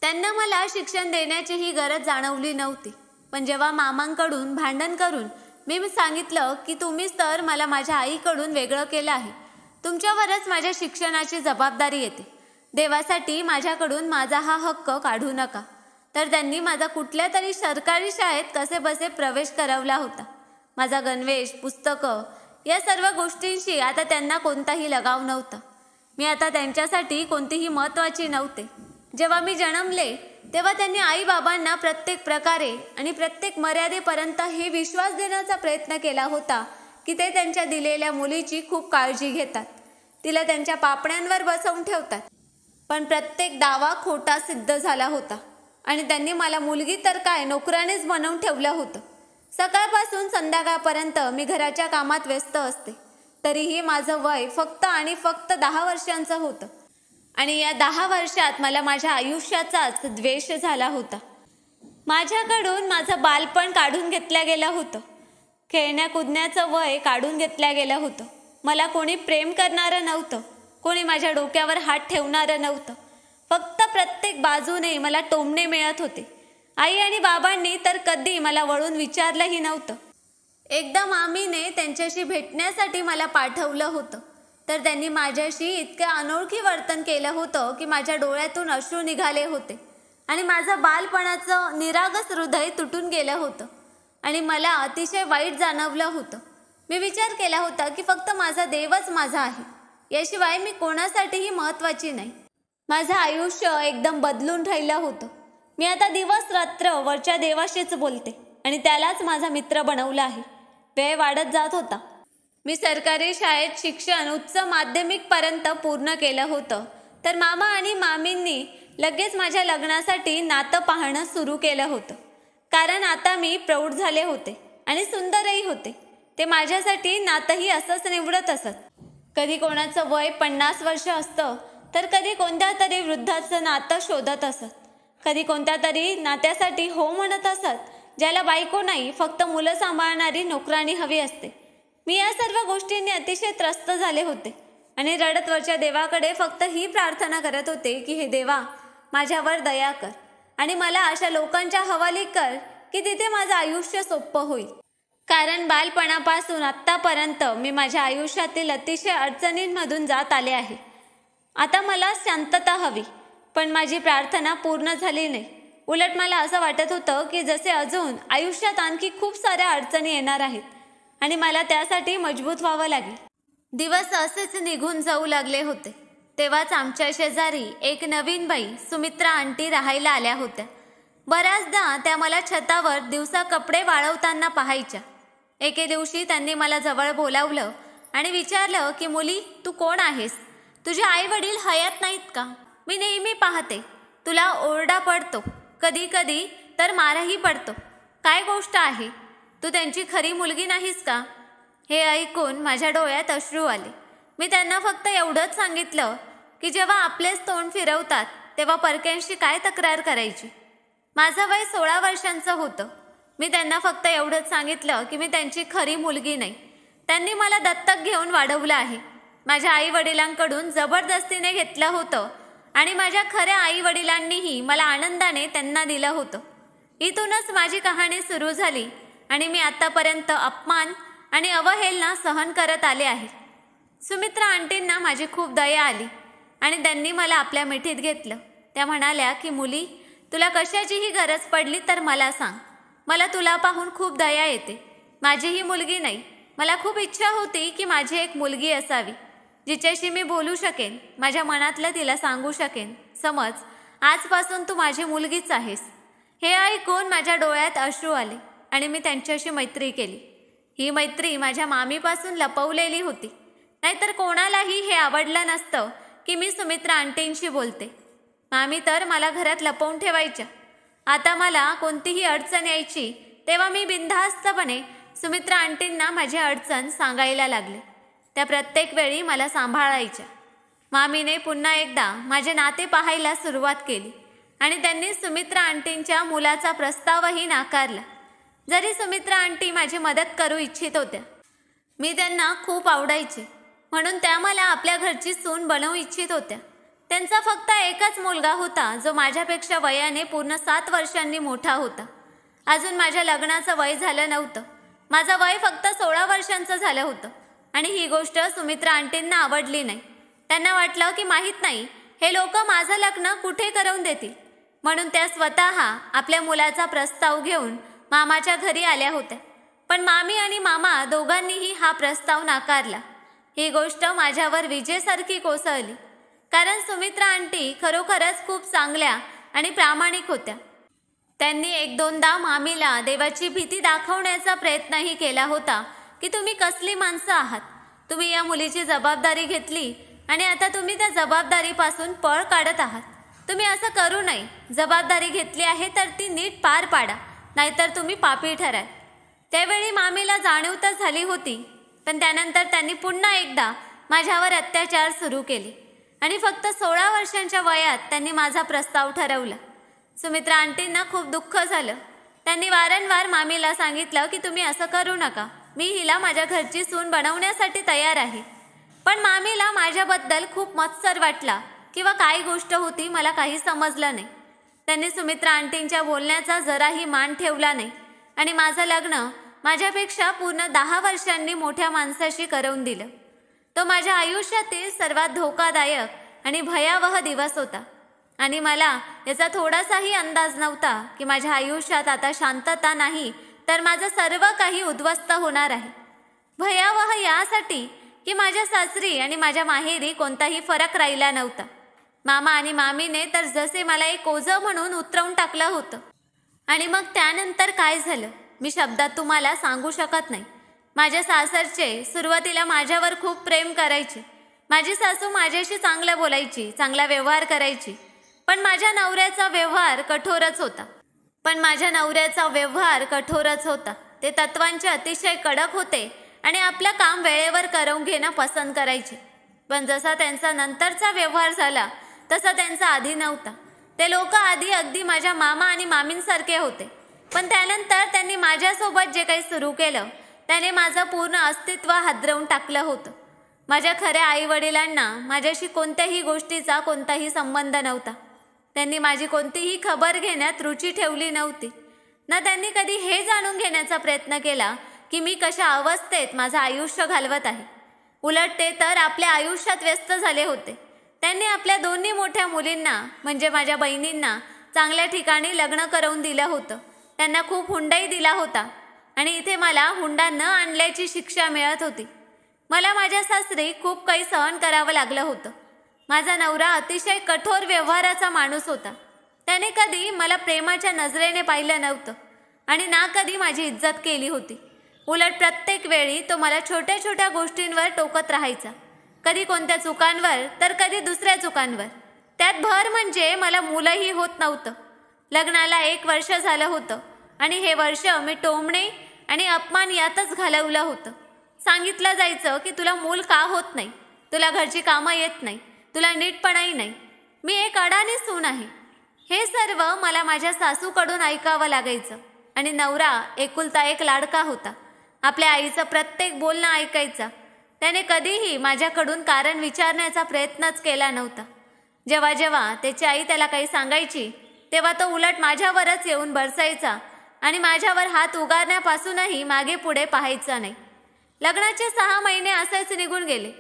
त्यांना मला शिक्षण देण्याचीही गरज जाणवली नव्हती. पण जेव्हा मामांकडून भांडण करून मी सांगितलं की तुम्हीच तर मला माझ्या आईकडून वेगळं केलं आहे, तुमच्यावरच माझ्या शिक्षणाची जबाबदारी येते, देवासाठी माझ्याकडून माझा हा हक्क काढू नका, तर त्यांनी माझा कुठल्या तरी सरकारी शाळेत कसेबसे प्रवेश करवला होता. माझा गणवेश, पुस्तकं या सर्व गोष्टींशी आता त्यांना कोणताही लगाव नव्हता. मी आता त्यांच्यासाठी कोणतीही महत्त्वाची नव्हते. जेव्हा मी जन्मले तेव्हा त्यांनी आईबाबांना प्रत्येक प्रकारे आणि प्रत्येक मर्यादेपर्यंत हे विश्वास देण्याचा प्रयत्न केला होता की ते त्यांच्या दिलेल्या मुलीची खूप काळजी घेतात, तिला त्यांच्या पापण्यांवर बसवून ठेवतात. पण प्रत्येक दावा खोटा सिद्ध झाला होता आणि त्यांनी मला मुलगी तर काय नोकरानेच बनवून ठेवलं होतं. सकाळपासून संध्याकाळपर्यंत मी घराच्या कामात व्यस्त असते, तरीही माझं वय फक्त आणि फक्त 10 वर्षांचं होतं आणि या 10 वर्षात मला माझ्या आयुष्याचाच द्वेष झाला होता. माझ्याकडून माझं बालपण काढून घेतलं गेलं होतं, खेळण्या कुदण्याचं वय काढून घेतलं गेलं होतं. मला कोणी प्रेम करणारं नव्हतं, कोणी माझ्या डोक्यावर हात ठेवणारं नव्हतं. फक्त प्रत्येक बाजूने मला टोमणे मिळत होते. आई आणि बाबांनी तर कधी मला वळून विचारलंही नव्हतं. एकदा मामीने त्यांच्याशी भेटण्यासाठी मला पाठवलं होतं, तर त्यांनी माझ्याशी इतकं अनोळखी वर्तन केलं होतं की माझ्या डोळ्यातून अश्रू निघाले होते आणि माझं बालपणाचं निरागस हृदय तुटून गेलं होतं आणि मला अतिशय वाईट जाणवलं होतं. मी विचार केला होता की फक्त माझा देवच माझा आहे, याशिवाय मी कोणासाठीही महत्त्वाची नाही. माझं आयुष्य एकदम बदलून राहिलं होतं. मी आता दिवस रात्र वरच्या देवाशीच बोलते आणि त्यालाच माझा मित्र बनवला आहे. वेळ वाढत जात होता. मी सरकारी शाळेत शिक्षण उच्च माध्यमिकपर्यंत पूर्ण केलं होतं, तर मामा आणि मामींनी लगेच माझ्या लग्नासाठी नातं पाहणं सुरू केलं होतं. कारण आता मी प्रौढ झाले होते आणि सुंदरही होते. ते माझ्यासाठी नातंही असंच निवडत असत. कधी कोणाचं वय 50 वर्ष असतं, तर कधी कोणत्या तरी वृद्धाचं नातं शोधत असत. कधी कोणत्या तरी नात्यासाठी हो म्हणत असत, ज्याला बायको नाही, फक्त मुलं सांभाळणारी नोकराणी हवी असते. मी या सर्व गोष्टींनी अतिशय त्रस्त झाले होते आणि रडतवरच्या देवाकडे फक्त ही प्रार्थना करत होते की हे देवा, माझ्यावर दया कर आणि मला अशा लोकांच्या हवाली कर की तिथे माझं आयुष्य सोपं होईल. कारण बालपणापासून आत्तापर्यंत मी माझ्या आयुष्यातील अतिशय अडचणींमधून जात आले आहे. आता मला शांतता हवी, पण माझी प्रार्थना पूर्ण झाली नाही. उलट मला असं वाटत होतं की जसे अजून आयुष्यात आणखी खूप साऱ्या अडचणी येणार आहेत आणि मला त्यासाठी मजबूत व्हावं लागेल. दिवस असेच निघून जाऊ लागले होते. तेव्हाच आमच्या शेजारी एक नवीन बाई सुमित्रा आंटी राहायला आल्या होत्या. बऱ्याचदा त्या मला छतावर दिवसा कपडे वाळवताना पाहायच्या. एके दिवशी त्यांनी मला जवळ बोलावलं आणि विचारलं की मुली, तू कोण आहेस? तुझे आई वडील हयात नाहीत का? मी नेहमी पाहते, तुला ओरडा पडतो, कधी कधी तर मारही पडतो. काय गोष्ट आहे? तू त्यांची खरी मुलगी नाहीस का? हे ऐकून माझ्या डोळ्यात अश्रू आले. मी त्यांना फक्त एवढंच सांगितलं की जेव्हा आपलेच तोंड फिरवतात तेव्हा परक्यांशी काय तक्रार करायची. माझं वय 16 वर्षांचं होतं. मी त्यांना फक्त एवढंच सांगितलं की मी त्यांची खरी मुलगी नाही. त्यांनी मला दत्तक घेऊन वाढवलं आहे. माझ्या आई वडिलांकडून जबरदस्तीने घेतलं होतं आणि माझ्या खऱ्या आई वडिलांनीही मला आनंदाने त्यांना दिलं होतं. इथूनच माझी कहाणी सुरू झाली आणि मी आतापर्यंत अपमान आणि अवहेलना सहन करत आले आहे. सुमित्रा आंटींना माझी खूप दया आली आणि त्यांनी मला आपल्या मिठीत घेतलं. त्या म्हणाल्या की मुली, तुला कशाचीही गरज पडली तर मला सांग. मला तुला पाहून खूप दया येते. माझीही मुलगी नाही. मला खूप इच्छा होती की माझी एक मुलगी असावी, जिच्याशी मी बोलू शकेन, माझ्या मनातलं तिला सांगू शकेन. समज, आजपासून तू माझी मुलगीच आहेस. हे ऐकून माझ्या डोळ्यात अश्रू आले आणि मी त्यांच्याशी मैत्री केली. ही मैत्री माझ्या मामीपासून लपवलेली होती. नाहीतर कोणालाही हे आवडलं नसतं की मी सुमित्रा आंटींशी बोलते. मामी तर मला घरात लपवून ठेवायच्या. आता मला कोणतीही अडचण यायची तेव्हा मी बिनधास्तपणे सुमित्रा आंटींना माझी अडचण सांगायला लागले. त्या प्रत्येक वेळी मला सांभाळायच्या. मामीने पुन्हा एकदा माझे नाते पाहायला सुरुवात केली आणि त्यांनी सुमित्रा आंटींच्या मुलाचा प्रस्तावही नाकारला. जरी सुमित्रा आंटी माझी मदत करू इच्छित होत्या, मी त्यांना खूप आवडायचे म्हणून त्या मला आपल्या घरची सून बनवू इच्छित होत्या. त्यांचा फक्त एकच मुलगा होता जो माझ्यापेक्षा वयाने पूर्ण 7 वर्षांनी मोठा होता. अजून माझ्या लग्नाचं वय झालं नव्हतं. माझं वय फक्त 16 वर्षांचं झालं होतं आणि ही गोष्ट सुमित्रा आंटींना आवडली नाही. त्यांना वाटलं की माहीत नाही हे लोक माझं लग्न कुठे करून देतील, म्हणून त्या स्वतः आपल्या मुलाचा प्रस्ताव घेऊन मामाच्या घरी आल्या होत्या. पण मामी आणि मामा दोघांनीही हा प्रस्ताव नाकारला. ही गोष्ट माझ्यावर विजेसारखी कोसळली, कारण सुमित्रा आंटी खरोखरच खूप चांगल्या आणि प्रामाणिक होत्या. त्यांनी 1-2दा मामीला देवाची भीती दाखवण्याचा प्रयत्नही केला होता की तुम्ही कसली माणसं आहात, तुम्ही या मुलीची जबाबदारी घेतली आणि आता तुम्ही त्या जबाबदारीपासून पळ काढत आहात. तुम्ही असं करू नये. जबाबदारी घेतली आहे तर ती नीट पार पाडा, नाहीतर तुम्ही पापी ठराल. त्यावेळी मामीला जाणीव तर झाली होती, पण त्यानंतर त्यांनी पुन्हा एकदा माझ्यावर अत्याचार सुरू केले आणि फक्त 16 वर्षांच्या वयात त्यांनी माझा प्रस्ताव ठरवला. सुमित्रा आंटींना खूप दुःख झालं. त्यांनी वारंवार मामीला सांगितलं की तुम्ही असं करू नका, मी हिला माझ्या घरची सून बनवण्यासाठी तयार आहे. पण मामीला माझ्याबद्दल खूप मत्सर वाटला किंवा काय गोष्ट होती मला काही समजलं नाही. त्यांनी सुमित्रा आंटींच्या बोलण्याचा जराही मान ठेवला नाही आणि माझं लग्न माझ्यापेक्षा पूर्ण 10 वर्षांनी मोठ्या माणसाशी करून दिलं. तो माझ्या आयुष्यातील सर्वात धोकादायक आणि भयावह दिवस होता आणि मला याचा थोडासाही अंदाज नव्हता की माझ्या आयुष्यात आता शांतता नाही तर माझं सर्व काही उद्ध्वस्त होणार आहे. भयावह यासाठी की माझ्या सासरी आणि माझ्या माहेरी कोणताही फरक राहिला नव्हता. मामा आणि मामीने तर जसे मला एक ओझं म्हणून उतरवून टाकलं होतं. आणि मग त्यानंतर काय झालं मी शब्दात तुम्हाला सांगू शकत नाही. माझ्या सासरचे सुरुवातीला माझ्यावर खूप प्रेम करायचे. माझी सासू माझ्याशी चांगलं बोलायची, चांगला व्यवहार करायची. पण माझ्या नवऱ्याचा व्यवहार कठोरच होता. ते तत्वांचे अतिशय कडक होते आणि आपलं काम वेळेवर करून घेणं पसंत करायचे. पण जसा त्यांचा नंतरचा व्यवहार झाला तसा त्यांचा आधी नव्हता. ते लोक आधी अगदी माझ्या मामा आणि मामींसारखे होते, पण त्यानंतर त्यांनी माझ्यासोबत जे काही सुरू केलं त्याने माझं पूर्ण अस्तित्व हादरवून टाकलं होतं. माझ्या खऱ्या आईवडिलांना माझ्याशी कोणत्याही गोष्टीचा कोणताही संबंध नव्हता. त्यांनी माझी कोणतीही खबर घेण्यात रुची ठेवली नव्हती. ना त्यांनी कधी हे जाणून घेण्याचा प्रयत्न केला की मी कशा अवस्थेत माझं आयुष्य घालवत आहे. उलट ते तर आपल्या आयुष्यात व्यस्त झाले होते. त्यांनी आपल्या दोन्ही मोठ्या मुलींना म्हणजे माझ्या बहिणींना चांगल्या ठिकाणी लग्न करून दिलं होतं. त्यांना खूप हुंडाही दिला होता आणि इथे मला हुंडा न आणल्याची शिक्षा मिळत होती. मला माझ्या सासरी खूप काही सहन करावं लागलं होतं. माझा नवरा अतिशय कठोर व्यवहाराचा माणूस होता. त्याने कधी मला प्रेमाच्या नजरेने पाहिलं नव्हतं आणि ना कधी माझी इज्जत केली होती. उलट प्रत्येक वेळी तो मला छोट्या छोट्या गोष्टींवर टोकत राहायचा. कधी कोणत्या चुकांवर तर कधी दुसऱ्या चुकांवर. त्यात भर म्हणजे मला मुलंही होत नव्हतं. लग्नाला 1 वर्ष झालं होतं आणि हे वर्ष मी टोमणे आणि अपमान यातच घालवलं होतं. सांगितलं जायचं की तुला मूल का होत नाही, तुला घरची कामं येत नाही, तुला नीटपणाही नाही, मी एक अडाणी सून आहे. हे सर्व मला माझ्या सासूकडून ऐकावं लागायचं. आणि नवरा एकुलता एक लाडका होता. आपल्या आईचं प्रत्येक बोलणं ऐकायचा. त्याने कधीही माझ्याकडून कारण विचारण्याचा प्रयत्नच केला नव्हता. जेव्हा जेव्हा त्याची आई त्याला काही सांगायची तेव्हा तो उलट माझ्यावरच येऊन बरसायचा आणि माझ्यावर हात उगारण्यापासूनही मागे पुढे पाहायचा नाही. लग्नाचे 6 महिने असेच निघून गेले.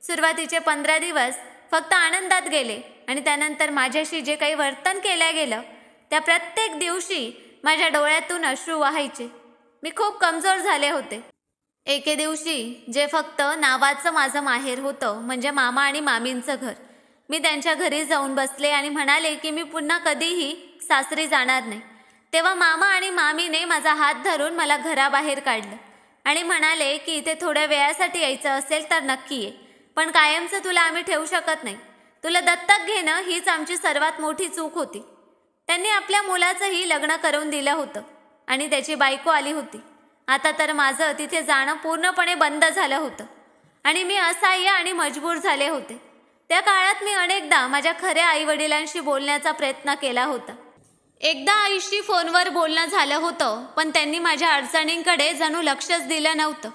सुरुवातीचे 15 दिवस फक्त आनंदात गेले आणि त्यानंतर माझ्याशी जे काही वर्तन केलं गेलं त्या प्रत्येक दिवशी माझ्या डोळ्यातून अश्रू वाहायचे. मी खूप कमजोर झाले होते. एके दिवशी जे फक्त नावाचं माझं माहेर होतं म्हणजे मामा आणि मामींचं घर, मी त्यांच्या घरी जाऊन बसले आणि म्हणाले की मी पुन्हा कधीही सासरी जाणार नाही. तेव्हा मामा आणि मामीने माझा हात धरून मला घराबाहेर काढलं आणि म्हणाले की इथे थोड्या वेळासाठी यायचं असेल तर नक्की ये, पण कायमचं तुला आम्ही ठेवू शकत नाही. तुला दत्तक घेणं हीच आमची सर्वात मोठी चूक होती. त्यांनी आपल्या मुलाचंही लग्न करून दिलं होतं आणि त्याची बायको आली होती. आता तर माझं तिथे जाणं पूर्णपणे बंद झालं होतं आणि मी असहाय्य आणि मजबूर झाले होते. त्या काळात मी अनेकदा माझ्या खऱ्या आईवडिलांशी बोलण्याचा प्रयत्न केला होता. एकदा आईशी फोनवर बोलणं झालं होतं, पण त्यांनी माझ्या अडचणींकडे जणू लक्षच दिलं नव्हतं.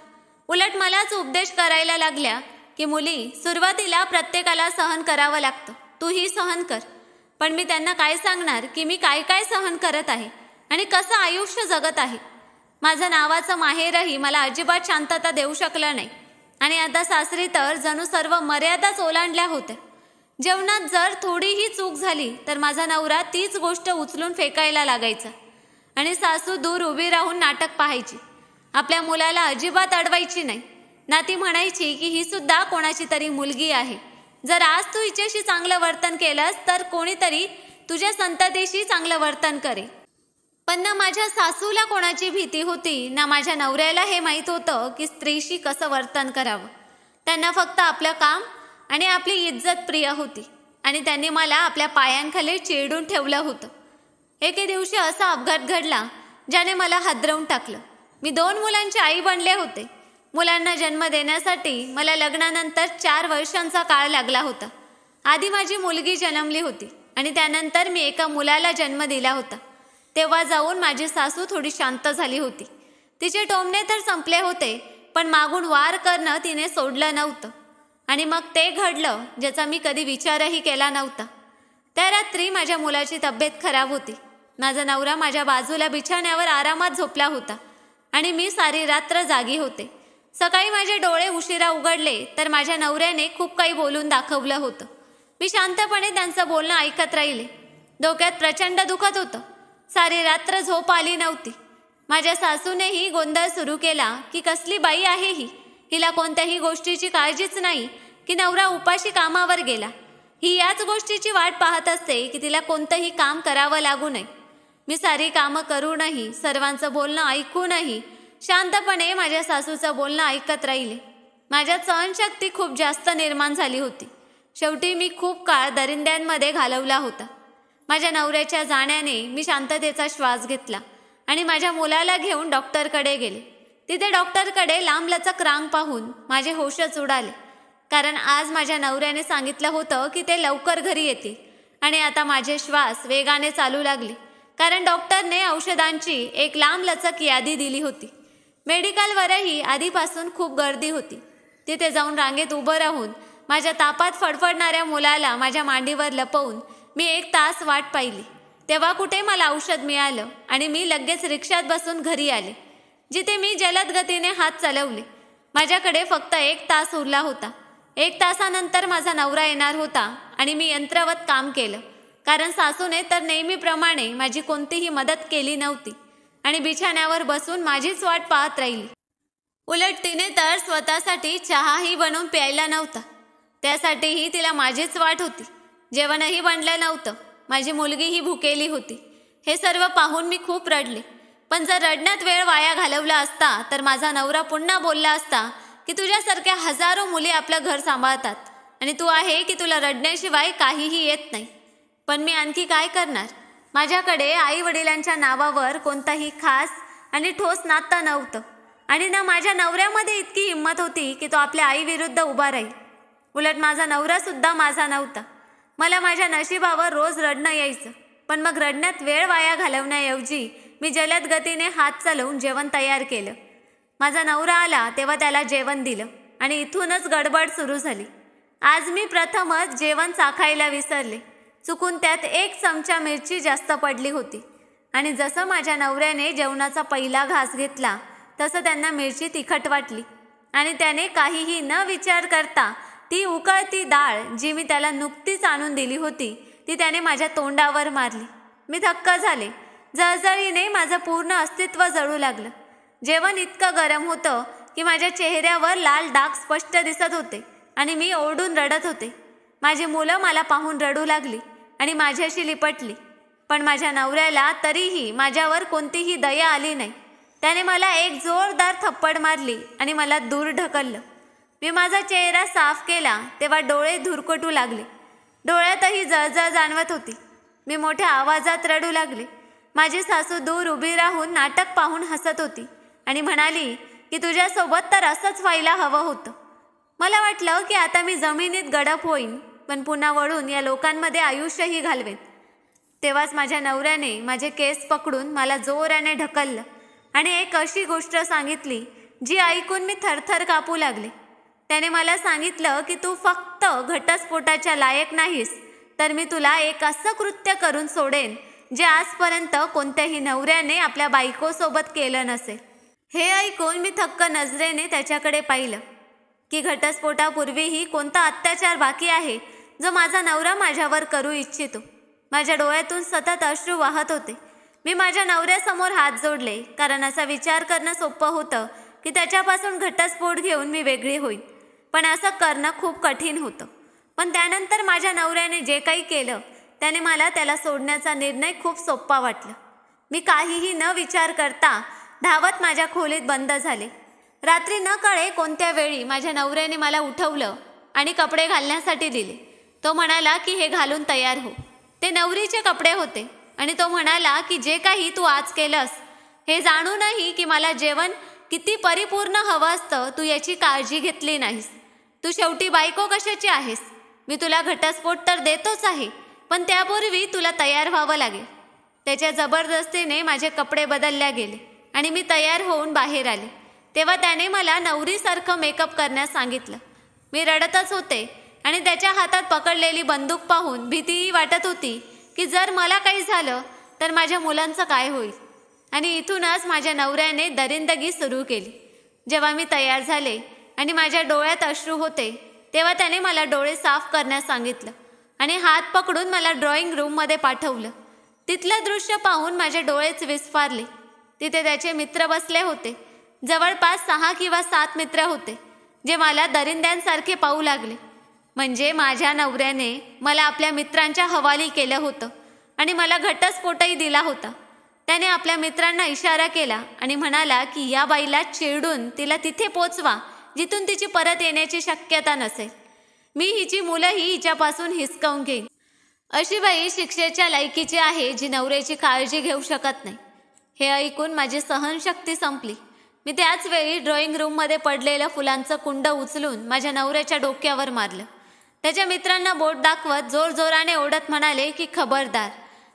उलट मलाच उपदेश करायला लागल्या की मुली, सुरुवातीला प्रत्येकाला सहन करावं लागतं, तूही सहन कर. पण मी त्यांना काय सांगणार की मी काय काय सहन करत आहे आणि कसं आयुष्य जगत आहे. माझं नावाचं माहेरही मला अजिबात शांतता देऊ शकलं नाही आणि आता सासरी तर जणू सर्व मर्यादाच ओलांडल्या होत्या. जेवणात जर थोडीही चूक झाली तर माझा नवरा तीच गोष्ट उचलून फेकायला लागायचा आणि सासू दूर उभी राहून नाटक पाहायची. आपल्या मुलाला अजिबात अडवायची नाही ना. ती म्हणायची की ही सुद्धा कोणाची तरी मुलगी आहे. जर आज तू हिच्याशी चांगलं वर्तन केलंस तर कोणीतरी तुझ्या संततीशी चांगलं वर्तन करे. पण ना माझ्या सासूला कोणाची भीती होती ना माझ्या नवऱ्याला हे माहीत होतं की स्त्रीशी कसं वर्तन करावं. त्यांना फक्त आपलं काम आणि आपली इज्जत प्रिय होती आणि त्यांनी मला आपल्या पायांखाली चिरडून ठेवलं होतं. एके दिवशी असा अपघात घडला ज्याने मला हादरवून टाकलं. मी 2 मुलांची आई बनले होते. मुलांना जन्म देण्यासाठी मला लग्नानंतर 4 वर्षांचा काळ लागला होता. आधी माझी मुलगी जन्मली होती आणि त्यानंतर मी एका मुलाला जन्म दिला होता. तेव्हा जाऊन माझी सासू थोडी शांत झाली होती. तिचे टोमणे तर संपले होते, पण मागून वार करणं तिने सोडलं नव्हतं. आणि मग ते घडलं ज्याचा मी कधी विचारही केला नव्हता. त्या रात्री माझ्या मुलाची तब्येत खराब होती. माझा नवरा माझ्या बाजूला बिछाण्यावर आरामात झोपला होता आणि मी सारी रात्र जागी होते. सकाळी माझे डोळे उशिरा उघडले तर माझ्या नवऱ्याने खूप काही बोलून दाखवलं होतं. मी शांतपणे त्यांचं बोलणं ऐकत राहिले. डोक्यात प्रचंड दुखत होतं. सारी रात्र झोप आली नव्हती. माझ्या सासूनेही गोंधळ सुरू केला की कसली बाई आहे ही, हिला कोणत्याही गोष्टीची काळजीच नाही की नवरा उपाशी कामावर गेला. ही याच गोष्टीची वाट पाहत असते की तिला कोणतंही काम करावं लागू नये. मी सारी कामं करूनही, सर्वांचं बोलणं ऐकूनही शांतपणे माझ्या सासूचं बोलणं ऐकत राहिले. माझ्यात सहनशक्ती खूप जास्त निर्माण झाली होती. शेवटी मी खूप काळ दरिंद्यांमध्ये घालवला होता. माझ्या नवऱ्याच्या जाण्याने मी शांततेचा श्वास घेतला आणि माझ्या मुलाला घेऊन डॉक्टरकडे गेले. तिथे डॉक्टरकडे लांबलचक रांग पाहून माझे होशच उडाले. कारण आज माझ्या नवऱ्याने सांगितलं होतं की ते लवकर घरी येतील आणि आता माझे श्वास वेगाने चालू लागले. कारण डॉक्टरने औषधांची एक लांबलचक यादी दिली होती. मेडिकलवरही आधीपासून खूप गर्दी होती. तिथे जाऊन रांगेत उभं राहून माझ्या तापात फडफडणाऱ्या मुलाला माझ्या मांडीवर लपवून मी 1 तास वाट पाहिली. तेव्हा कुठे मला औषध मिळालं आणि मी लगेच रिक्षात बसून घरी आले, जिथे मी जलद गतीने हात चालवले. माझ्याकडे फक्त 1 तास उरला होता. 1 तासानंतर माझा नवरा येणार होता आणि मी यंत्रवत काम केलं. कारण सासूने तर नेहमीप्रमाणे माझी कोणतीही मदत केली नव्हती आणि बिछाण्यावर बसून माझीच वाट पाहत राहिली. उलट तिने तर स्वतःसाठी चहाही बनवून प्यायला नव्हता. त्यासाठीही तिला माझीच वाट होती. जेवणही बनलं नव्हतं. माझी मुलगीही भुकेली होती. हे सर्व पाहून मी खूप रडले. पण जर रडण्यात वेळ वाया घालवला असता तर माझा नवरा पुन्हा बोलला असता की तुझ्यासारख्या हजारो मुली आपलं घर सांभाळतात आणि तू आहे की तुला रडण्याशिवाय काहीही येत नाही. पण मी आणखी काय करणार. माझ्याकडे आई वडिलांच्या नावावर कोणताही खास आणि ठोस नातं नव्हतं आणि ना माझ्या नवऱ्यामध्ये इतकी हिंमत होती की तो आपल्या आईविरुद्ध उभा राहील. उलट माझा नवरासुद्धा माझा नव्हता. मला माझ्या नशिबावर रोज रडणं यायचं. पण मग रडण्यात वेळ वाया घालवण्याऐवजी मी जलद गतीने हात चालवून जेवण तयार केलं. माझा नवरा आला तेव्हा त्याला जेवण दिलं आणि इथूनच गडबड सुरू झाली. आज मी प्रथमच जेवण चाखायला विसरले. चुकून त्यात 1 चमचा मिरची जास्त पडली होती आणि जसं माझ्या नवऱ्याने जेवणाचा पहिला घास घेतला तसं त्यांना मिरची तिखट वाटली आणि त्याने काहीही न विचार करता ती उकळती डाळ जी मी त्याला नुकतीच आणून दिली होती ती त्याने माझ्या तोंडावर मारली. मी थक्क झाले. जळजळीने माझं पूर्ण अस्तित्व जळू लागलं. जेवण इतकं गरम होतं की माझ्या चेहऱ्यावर लाल डाग स्पष्ट दिसत होते आणि मी ओरडून रडत होते. माझी मुलं मला पाहून रडू लागली आणि माझ्याशी लिपटली. पण माझ्या नवऱ्याला तरीही माझ्यावर कोणतीही दया आली नाही. त्याने मला एक जोरदार थप्पड मारली आणि मला दूर ढकललं. मी माझा चेहरा साफ केला तेव्हा डोळे धुरकटू लागले. डोळ्यातही जळजळ जाणवत होती. मी मोठ्या आवाजात रडू लागले. माझी सासू दूर उभी राहून नाटक पाहून हसत होती आणि म्हणाली की तुझ्यासोबत तर असंच व्हायला हवं होतं. मला वाटलं की आता मी जमिनीत गडप होईन, पण पुन्हा वळून या लोकांमध्ये आयुष्यही घालवेन. तेव्हाच माझ्या नवऱ्याने माझे केस पकडून मला जोराने ढकललं आणि एक अशी गोष्ट सांगितली जी ऐकून मी थरथर कापू लागले. त्याने मला सांगितलं की तू फक्त घटस्फोटाच्या लायक नाहीस, तर मी तुला एक असं कृत्य करून सोडेन जे आजपर्यंत कोणत्याही नवऱ्याने आपल्या बायकोसोबत केलं नसेल. हे ऐकून मी थक्क नजरेने त्याच्याकडे पाहिलं की घटस्फोटापूर्वीही कोणता अत्याचार बाकी आहे जो माझा नवरा माझ्यावर करू इच्छितो. माझ्या डोळ्यातून सतत अश्रू वाहत होते. मी माझ्या नवऱ्यासमोर हात जोडले, कारण असा विचार करणं सोपं होतं की त्याच्यापासून घटस्फोट घेऊन मी वेगळी होईन, पण असं करणं खूप कठीण होतं. पण त्यानंतर माझ्या नवऱ्याने जे काही केलं त्याने मला त्याला सोडण्याचा निर्णय खूप सोपा वाटला. मी काहीही न विचार करता धावत माझ्या खोलीत बंद झाले. रात्री न कळे कोणत्या वेळी माझ्या नवऱ्याने मला उठवलं आणि कपडे घालण्यासाठी दिले. तो म्हणाला की हे घालून तयार हो. ते नवरीचे कपडे होते आणि तो म्हणाला की जे काही तू आज केलंस हे जाणूनही की मला जेवण किती परिपूर्ण हवं असतं तू याची काळजी घेतली नाहीस. तू शेवटी बायको कशाची आहेस? मी तुला घटस्फोट तर देतोच आहे, पण त्यापूर्वी तुला तयार व्हावं लागेल. त्याच्या जबरदस्तीने माझे कपडे बदलल्या गेले आणि मी तयार होऊन बाहेर आले. तेव्हा त्याने मला नवरीसारखं मेकअप करण्यास सांगितलं. मी रडतच होते आणि त्याच्या हातात पकडलेली बंदूक पाहून भीतीही वाटत होती की जर मला काही झालं तर माझ्या मुलांचं काय होईल. आणि इथूनच माझ्या नवऱ्याने दरिंदगी सुरू केली. जेव्हा मी तयार झाले आणि माझ्या डोळ्यात अश्रू होते तेव्हा त्याने मला डोळे साफ करण्यास सांगितलं आणि हात पकडून मला ड्रॉइंग रूममध्ये पाठवलं. तिथलं दृश्य पाहून माझे डोळेच विस्फारले. तिथे त्याचे मित्र बसले होते. जवळपास 6 किंवा 7 मित्र होते जे मला दरिंद्यांसारखे पाहू लागले. म्हणजे माझ्या नवऱ्याने मला आपल्या मित्रांच्या हवाली केलं होतं आणि मला घटस्फोटही दिला होता. त्याने आपल्या मित्रांना इशारा केला आणि म्हणाला की या बाईला चिरडून तिला तिथे पोचवा जिथून तिची परत येण्याची शक्यता नसेल. मी हिची मुलंही हिच्यापासून हिसकावून घेईन. अशी बाई शिक्षेच्या लायकीची आहे जी नवऱ्याची काळजी घेऊ शकत नाही. हे ऐकून माझी सहनशक्ती संपली. मी त्याच वेळी ड्रॉइंग रूममध्ये पडलेलं फुलांचं कुंड उचलून माझ्या नवऱ्याच्या डोक्यावर मारलं. त्याच्या मित्रांना बोट दाखवत जोरजोराने ओढत म्हणाले की खबरदार,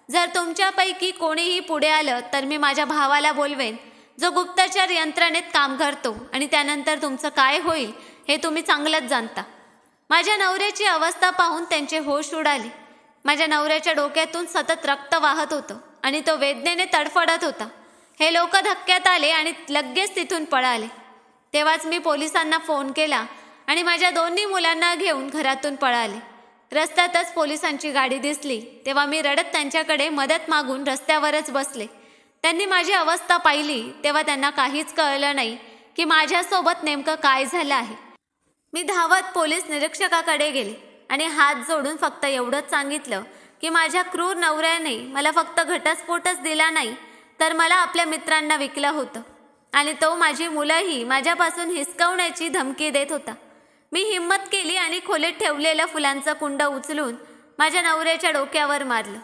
जर तुमच्यापैकी कोणीही पुढे आलं तर मी माझ्या भावाला बोलवेन जो गुप्तचर यंत्रणेत काम करतो आणि त्यानंतर तुमचं काय होईल हे तुम्ही चांगलंच जाणता. माझ्या नवऱ्याची अवस्था पाहून त्यांचे होश उडाले. माझ्या नवऱ्याच्या डोक्यातून सतत रक्त वाहत होतं आणि तो वेदनेने तडफडत होता. हे लोक धक्क्यात आले आणि लगेच तिथून पळाले. तेव्हाच मी पोलिसांना फोन केला आणि माझ्या दोन्ही मुलांना घेऊन घरातून पळाले. रस्त्यातच पोलिसांची गाडी दिसली तेव्हा मी रडत त्यांच्याकडे मदत मागून रस्त्यावरच बसले. त्यांनी माझी अवस्था पाहिली तेव्हा त्यांना काहीच कळलं नाही की माझ्यासोबत नेमकं काय झालं आहे. मी धावत पोलीस निरीक्षकाकडे गेले आणि हात जोडून फक्त एवढंच सांगितलं की माझ्या क्रूर नवऱ्याने मला फक्त घटस्फोटच दिला नाही तर मला आपल्या मित्रांना विकलं होतं आणि तो माझी मुलंही माझ्यापासून हिसकावण्याची धमकी देत होता. मी हिम्मत केली आणि खोलीत ठेवलेलं फुलांचं कुंड उचलून माझ्या नवऱ्याच्या डोक्यावर मारलं.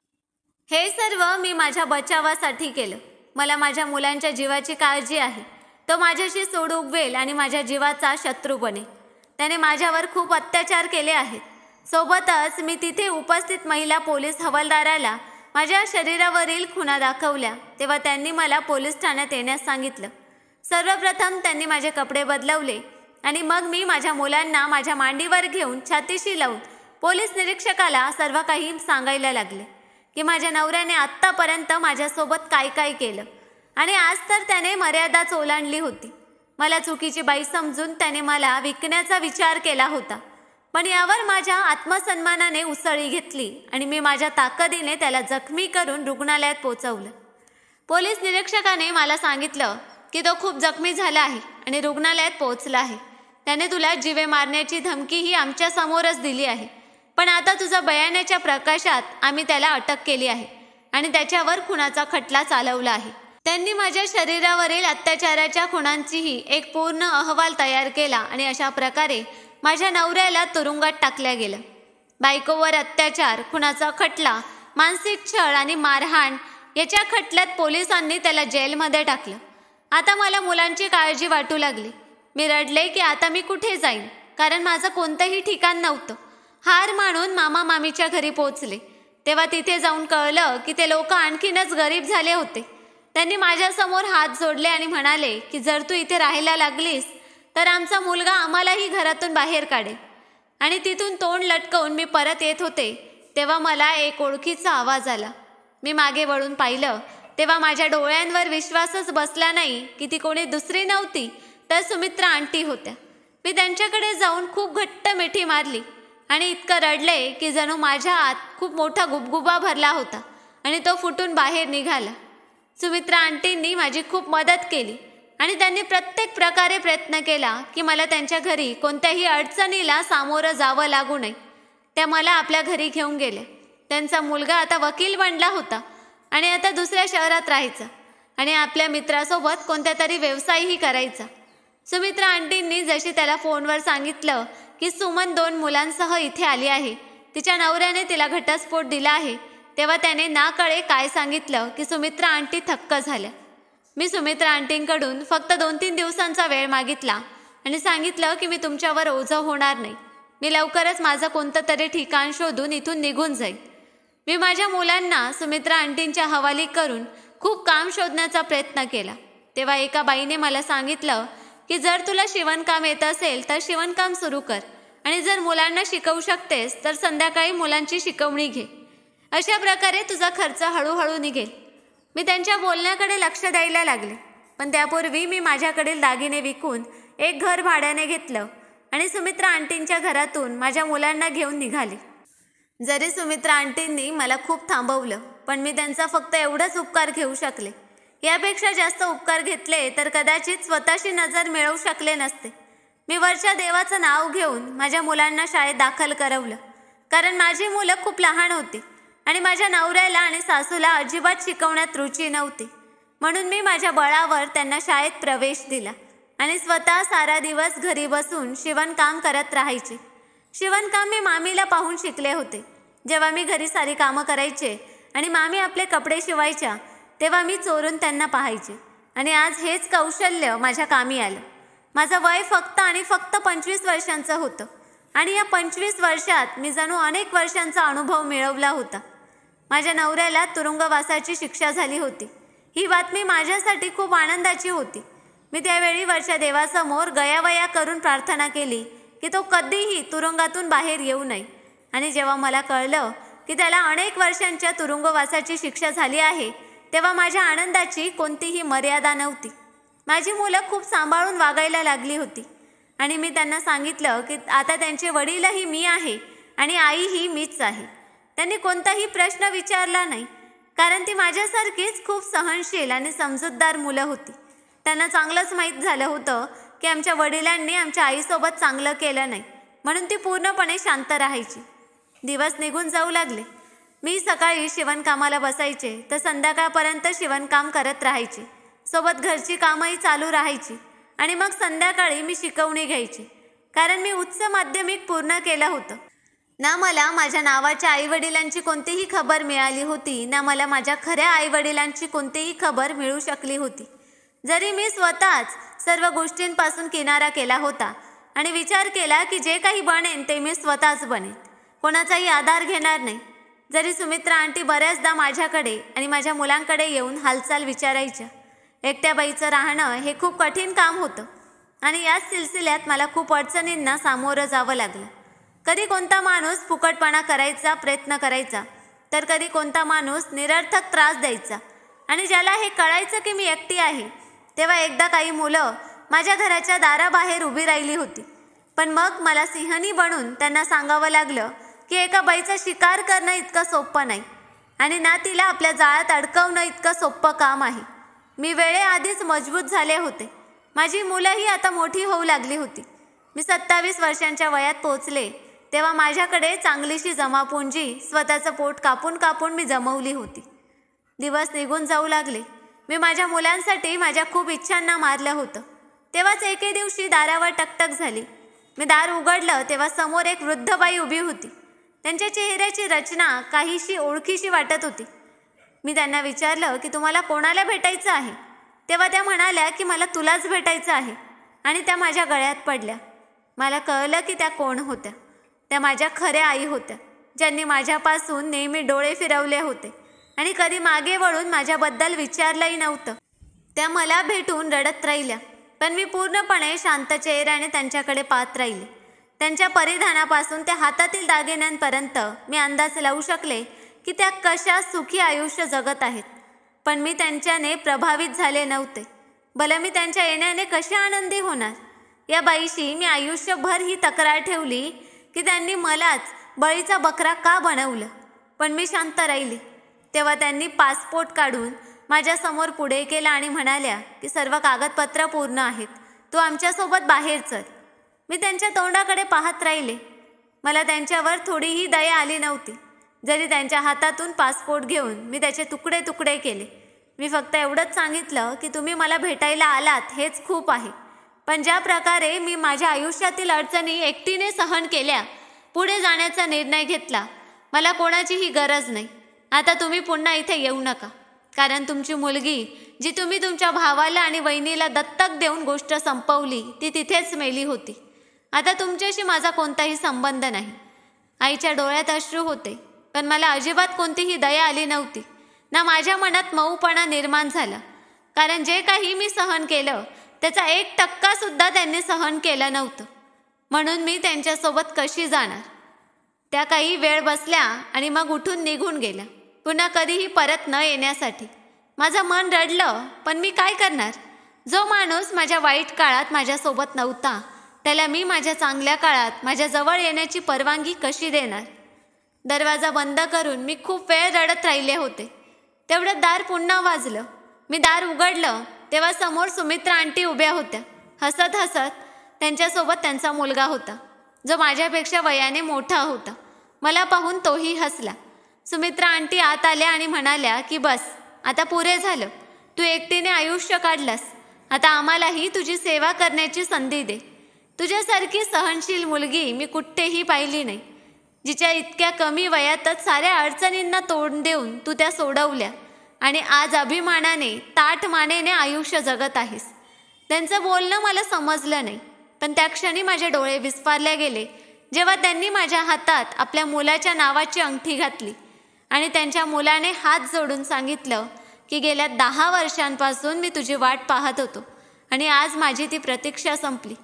हे सर्व मी माझ्या बचावासाठी केलं. मला माझ्या मुलांच्या जीवाची काळजी आहे. तो माझ्याशी सोड उगवेल आणि माझ्या जीवाचा शत्रू बनेल. त्याने माझ्यावर खूप अत्याचार केले आहेत. सोबतच मी तिथे उपस्थित महिला पोलीस हवालदाराला माझ्या शरीरावरील खुणा दाखवल्या तेव्हा त्यांनी मला पोलीस ठाण्यात येण्यास सांगितलं. सर्वप्रथम त्यांनी माझे कपडे बदलवले आणि मग मी माझ्या मुलांना माझ्या मांडीवर घेऊन छातीशी लावून पोलीस निरीक्षकाला सर्व काही सांगायला लागले की माझ्या नवऱ्याने आत्तापर्यंत माझ्यासोबत काय काय केलं आणि आज तर त्याने मर्यादाच ओलांडली होती. मला चुकीची बाई समजून त्याने मला विकण्याचा विचार केला होता, पण यावर माझ्या आत्मसन्मानाने उसळी घेतली आणि मी माझ्या ताकदीने त्याला जखमी करून रुग्णालयात पोहोचवलं. पोलीस निरीक्षकाने मला सांगितलं की तो खूप जखमी झाला आहे आणि रुग्णालयात पोहोचला आहे. त्याने तुला जीवे मारण्याची धमकीही आमच्या समोरच दिली आहे, पण आता तुझ्या बयानाच्या प्रकाशात आम्ही त्याला अटक केली आहे आणि त्याच्यावर खुनाचा खटला चालवला आहे. त्यांनी माझ्या शरीरावरील अत्याचाराच्या खुणांचीही एक पूर्ण अहवाल तयार केला आणि अशा प्रकारे माझ्या नवऱ्याला तुरुंगात टाकल्या गेलं. बायकोवर अत्याचार, खुनाचा खटला, मानसिक छळ आणि मारहाण याच्या खटल्यात पोलिसांनी त्याला जेलमध्ये टाकलं. आता मला मुलांची काळजी वाटू लागली. मी रडले की आता मी कुठे जाईन, कारण माझं कोणतंही ठिकाण नव्हतं. हार मानून मामा मामीच्या घरी पोहोचले. तेव्हा तिथे जाऊन कळलं की ते लोक आणखीनच गरीब झाले होते. त्यांनी माझ्यासमोर हात जोडले आणि म्हणाले की जर तू इथे राहायला लागलीस तर आमचा मुलगा आम्हालाही घरातून बाहेर काढेल. आणि तिथून तोंड लटकवून मी परत येत होते तेव्हा मला एक ओळखीचा आवाज आला. मी मागे वळून पाहिलं तेव्हा माझ्या डोळ्यांवर विश्वासच बसला नाही की ती कोणी दुसरी नव्हती तर सुमित्रा आंटी होत्या. मी त्यांच्याकडे जाऊन खूप घट्ट मिठी मारली आणि इतकं रडले की जणू माझ्या आत खूप मोठा गुबगुबा भरला होता आणि तो फुटून बाहेर निघाला. सुमित्रा आंटींनी माझी खूप मदत केली आणि त्यांनी प्रत्येक प्रकारे प्रयत्न केला की मला त्यांच्या घरी कोणत्याही अडचणीला सामोरं जावं लागू नये. त्या मला आपल्या घरी घेऊन गेल्या. त्यांचा मुलगा आता वकील बनला होता आणि आता दुसऱ्या शहरात राहायचा आणि आपल्या मित्रासोबत कोणत्या तरी व्यवसायही करायचा. सुमित्रा आंटींनी जशी त्याला फोनवर सांगितलं की सुमन 2 मुलांसह इथे आली आहे, तिच्या नवऱ्याने तिला घटस्फोट दिला आहे, तेव्हा त्याने ना कळे काय सांगितलं की सुमित्रा आंटी थक्क झाल्या. मी सुमित्रा आंटींकडून फक्त 2-3 दिवसांचा वेळ मागितला आणि सांगितलं की मी तुमच्यावर ओझं होणार नाही. मी लवकरच माझं कोणतं तरी ठिकाण शोधून इथून निघून जाईन. मी माझ्या मुलांना सुमित्रा आंटींच्या हवाली करून खूप काम शोधण्याचा प्रयत्न केला. तेव्हा एका बाईने मला सांगितलं की जर तुला शिवणकाम येत असेल तर शिवणकाम सुरू कर आणि जर मुलांना शिकवू शकतेस तर संध्याकाळी मुलांची शिकवणी घे. अशा प्रकारे तुझा खर्च हळूहळू निघेल. मी त्यांच्या बोलण्याकडे लक्ष द्यायला लागले, पण त्यापूर्वी मी माझ्याकडील दागिने विकून एक घर भाड्याने घेतलं आणि सुमित्रा आंटींच्या घरातून माझ्या मुलांना घेऊन निघाले. जरी सुमित्रा आंटींनी मला खूप थांबवलं, पण मी त्यांचा फक्त एवढंच उपकार घेऊ शकले. यापेक्षा जास्त उपकार घेतले तर कदाचित स्वतःची नजर मिळवू शकले नसते. मी वरच्या देवाचं नाव घेऊन माझ्या मुलांना शाळेत दाखल करवलं, कारण माझी मुलं खूप लहान होती आणि माझ्या नवऱ्याला आणि सासूला अजिबात शिकवण्यात रुची नव्हती. म्हणून मी माझ्या बळावर त्यांना शाळेत प्रवेश दिला आणि स्वतः सारा दिवस घरी बसून शिवणकाम करत राहायचे. शिवणकाम मी मामीला पाहून शिकले होते. जेव्हा मी घरी सारी कामं करायचे आणि मामी आपले कपडे शिवायच्या तेव्हा मी चोरून त्यांना पाहायचे आणि आज हेच कौशल्य माझ्या कामी आलं. माझं वय फक्त आणि फक्त 25 वर्षांचं होतं आणि या 25 वर्षात मी जणू अनेक वर्षांचा अनुभव मिळवला होता. माझ्या नवऱ्याला तुरुंगवासाची शिक्षा झाली होती. ही बातमी माझ्यासाठी खूप आनंदाची होती. मी त्यावेळी वरच्या देवासमोर गयावया करून प्रार्थना केली की तो कधीही तुरुंगातून बाहेर येऊ नये. आणि जेव्हा मला कळलं की त्याला अनेक वर्षांच्या तुरुंगवासाची शिक्षा झाली आहे तेव्हा माझ्या आनंदाची कोणतीही मर्यादा नव्हती. माझी मुलं खूप सांभाळून वागायला लागली होती आणि मी त्यांना सांगितलं की आता त्यांचे वडीलही मी आहे आणि आईही मीच आहे. त्यांनी कोणताही प्रश्न विचारला नाही, कारण ती माझ्यासारखीच खूप सहनशील आणि समजूतदार मुलं होती. त्यांना चांगलंच माहीत झालं होतं की आमच्या वडिलांनी आमच्या आईसोबत चांगलं केलं नाही, म्हणून ती पूर्णपणे शांत राहायची. दिवस निघून जाऊ लागले. मी सकाळी शिवणकामाला बसायचे तर संध्याकाळपर्यंत शिवणकाम करत राहायचे. सोबत घरची कामंही चालू राहायची आणि मग संध्याकाळी मी शिकवणी घ्यायची, कारण मी उच्च माध्यमिक पूर्ण केलं होतं. ना मला माझ्या नावाच्या आईवडिलांची कोणतीही खबर मिळाली होती, ना मला माझ्या खऱ्या आईवडिलांची कोणतीही खबर मिळू शकली होती. जरी मी स्वतःच सर्व गोष्टींपासून किनारा केला होता आणि विचार केला की जे काही बनेन ते मी स्वतःच बनेन, कोणाचाही आधार घेणार नाही. जरी सुमित्रा आंटी बऱ्याचदा माझ्याकडे आणि माझ्या मुलांकडे येऊन हालचाल विचारायच्या. एकट्या बाईचं राहणं हे खूप कठीण काम होतं आणि याच सिलसिल्यात मला खूप अडचणींना सामोरं जावं लागलं. कधी कोणता माणूस फुकटपणा करायचा प्रयत्न करायचा, तर कधी कोणता माणूस निरर्थक त्रास द्यायचा. आणि ज्याला हे कळायचं की मी एकटी आहे तेव्हा एकदा काही मुलं माझ्या घराच्या दाराबाहेर उभी राहिली होती. पण मग मला सिंहनी बनून त्यांना सांगावं लागलं की एका बाईचा शिकार करणं इतकं सोपं नाही आणि ना तिला आपल्या जाळ्यात अडकवणं इतकं सोपं काम आहे. मी वेळेआधीच मजबूत झाले होते. माझी मुलंही आता मोठी होऊ लागली होती. मी 27 वर्षांच्या वयात पोहोचले तेव्हा माझ्याकडे चांगलीशी जमापुंजी, स्वतःचं पोट कापून कापून मी जमवली होती. दिवस निघून जाऊ लागले. मी माझ्या मुलांसाठी माझ्या खूप इच्छांना मारलं होतं. तेव्हाच एके दिवशी दारावर टकटक झाली. मी दार उघडलं तेव्हा समोर एक वृद्ध बाई उभी होती. त्यांच्या चेहऱ्याची रचना काहीशी ओळखीशी वाटत होती. मी त्यांना विचारलं की तुम्हाला कोणाला भेटायचं आहे. तेव्हा त्या म्हणाल्या की मला तुलाच भेटायचं आहे, आणि त्या माझ्या गळ्यात पडल्या. मला कळलं की त्या कोण होत्या. त्या माझ्या खऱ्या आई होत्या, ज्यांनी माझ्यापासून नेहमी डोळे फिरवले होते आणि कधी मागे वळून माझ्याबद्दल विचारलंही नव्हतं. त्या मला भेटून रडत राहिल्या, पण मी पूर्णपणे शांत चेहऱ्याने त्यांच्याकडे पाहत राहिले. त्यांच्या परिधानापासून त्या हातातील दागिन्यांपर्यंत मी अंदाज लावू शकले की त्या कशा सुखी आयुष्य जगत आहेत. पण मी त्यांच्याने प्रभावित झाले नव्हते. भले मी त्यांच्या येण्याने कशी आनंदी होणार. या बाईशी मी आयुष्यभर ही तक्रार ठेवली की त्यांनी मलाच बळीचा बकरा का बनवलं, पण मी शांत राहिली. तेव्हा त्यांनी पासपोर्ट काढून माझ्यासमोर पुढे केला आणि म्हणाल्या की सर्व कागदपत्र पूर्ण आहेत, तू आमच्यासोबत बाहेर चल. मी त्यांच्या तोंडाकडे पाहत राहिले. मला त्यांच्यावर थोडीही दया आली नव्हती. जरी त्यांच्या हातातून पासपोर्ट घेऊन मी त्याचे तुकडे तुकडे केले. मी फक्त एवढंच सांगितलं की तुम्ही मला भेटायला आलात हेच खूप आहे, पण ज्या प्रकारे मी माझ्या आयुष्यातील अडचणी एकटीने सहन केल्या, पुढे जाण्याचा निर्णय घेतला, मला कोणाचीही गरज नाही. आता तुम्ही पुन्हा इथे येऊ नका, कारण तुमची मुलगी जी तुम्ही तुमच्या भावाला आणि वहिनीला दत्तक देऊन गोष्ट संपवली ती तिथेच मेली होती. आता तुमच्याशी माझा कोणताही संबंध नाही. आईच्या डोळ्यात अश्रू होते, पण मला अजिबात कोणतीही दया आली नव्हती. ना माझ्या मनात मऊपणा निर्माण झाला, कारण जे काही मी सहन केलं त्याचा 1% सुद्धा त्यांनी सहन केलं नव्हतं. म्हणून मी त्यांच्यासोबत कशी जाणार. त्या काही वेळ बसल्या आणि मग उठून निघून गेल्या, पुन्हा कधीही परत न येण्यासाठी. माझं मन रडलं, पण मी काय करणार. जो माणूस माझ्या वाईट काळात माझ्यासोबत नव्हता, त्याला मी माझ्या चांगल्या काळात माझ्याजवळ येण्याची परवानगी कशी देणार. दरवाजा बंद करून मी खूप वेळ रडत राहिले होते. तेवढं दार पुन्हा वाजलं. मी दार उघडलं तेव्हा समोर सुमित्रा आंटी उभ्या होत्या, हसत हसत. त्यांच्यासोबत त्यांचा मुलगा होता, जो माझ्यापेक्षा वयाने मोठा होता. मला पाहून तोही हसला. सुमित्रा आंटी आत आल्या आणि म्हणाल्या की बस, आता पुरे झालं. तू एकटीने आयुष्य काढलंस, आता आम्हालाही तुझी सेवा करण्याची संधी दे. तुझ्यासारखी सहनशील मुलगी मी कुठेही पाहिली नाही, जिच्या इतक्या कमी वयातच साऱ्या अडचणींना तोंड देऊन तू त्या सोडवल्या आणि आज अभिमानाने ताठ मानेने आयुष्य जगत आहेस. त्यांचं बोलणं मला समजलं नाही, पण त्या क्षणी माझे डोळे विस्फारले गेले जेव्हा त्यांनी माझ्या हातात आपल्या मुलाच्या नावाची अंगठी घातली आणि त्यांच्या मुलाने हात जोडून सांगितलं की गेल्या 10 वर्षांपासून मी तुझी वाट पाहत होतो आणि आज माझी ती प्रतीक्षा संपली.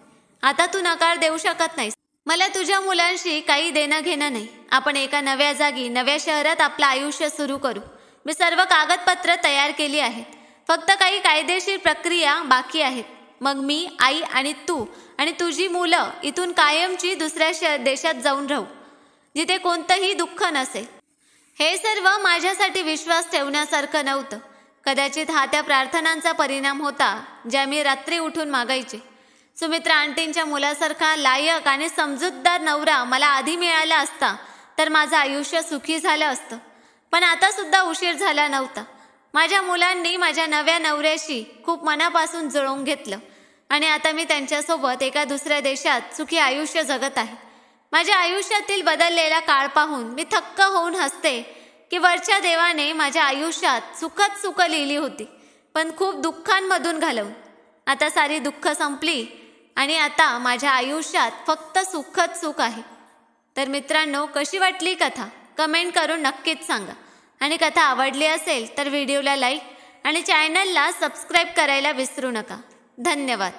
आता तू नकार देऊ शकत नाहीस. मला तुझ्या मुलांशी काही देणं घेणं नाही. आपण एका नव्या जागी नव्या शहरात आपलं आयुष्य सुरू करू. मी सर्व कागदपत्र तयार केली आहेत, फक्त काही कायदेशीर प्रक्रिया बाकी आहेत. मग मी, आई आणि तू आणि तुझी मुलं इथून कायमची दुसऱ्या देशात जाऊन राहू, जिथे कोणतंही दुःख नसेल. हे सर्व माझ्यासाठी विश्वास ठेवण्यासारखं नव्हतं. कदाचित हा त्या प्रार्थनांचा परिणाम होता ज्या मी रात्री उठून मागायचे. सुमित्रा आंटींच्या मुलासारखा लायक आणि समजूतदार नवरा मला आधी मिळाला असता तर माझं आयुष्य सुखी झालं असतं. पण आता सुद्धा उशीर झाला नव्हता. माझ्या मुलांनी माझ्या नव्या नवऱ्याशी खूप मनापासून जुळवून घेतलं आणि आता मी त्यांच्यासोबत एका दुसऱ्या देशात सुखी आयुष्य जगत आहे. माझ्या आयुष्यातील बदललेला काळ पाहून मी थक्क होऊन हसते की वरच्या देवाने माझ्या आयुष्यात सुखच सुख लिहिली होती, पण खूप दुःखांमधून घालवून. आता सारी दुःख संपली आणि आता माझ्या आयुष्यात फक्त सुखच सुख आहे. तर मित्रांनो, कशी वाटली कथा कमेंट करून नक्कीच सांगा. आणि कथा आवडली असेल तर व्हिडिओला लाईक आणि चॅनलला सबस्क्राईब करायला विसरू नका. धन्यवाद.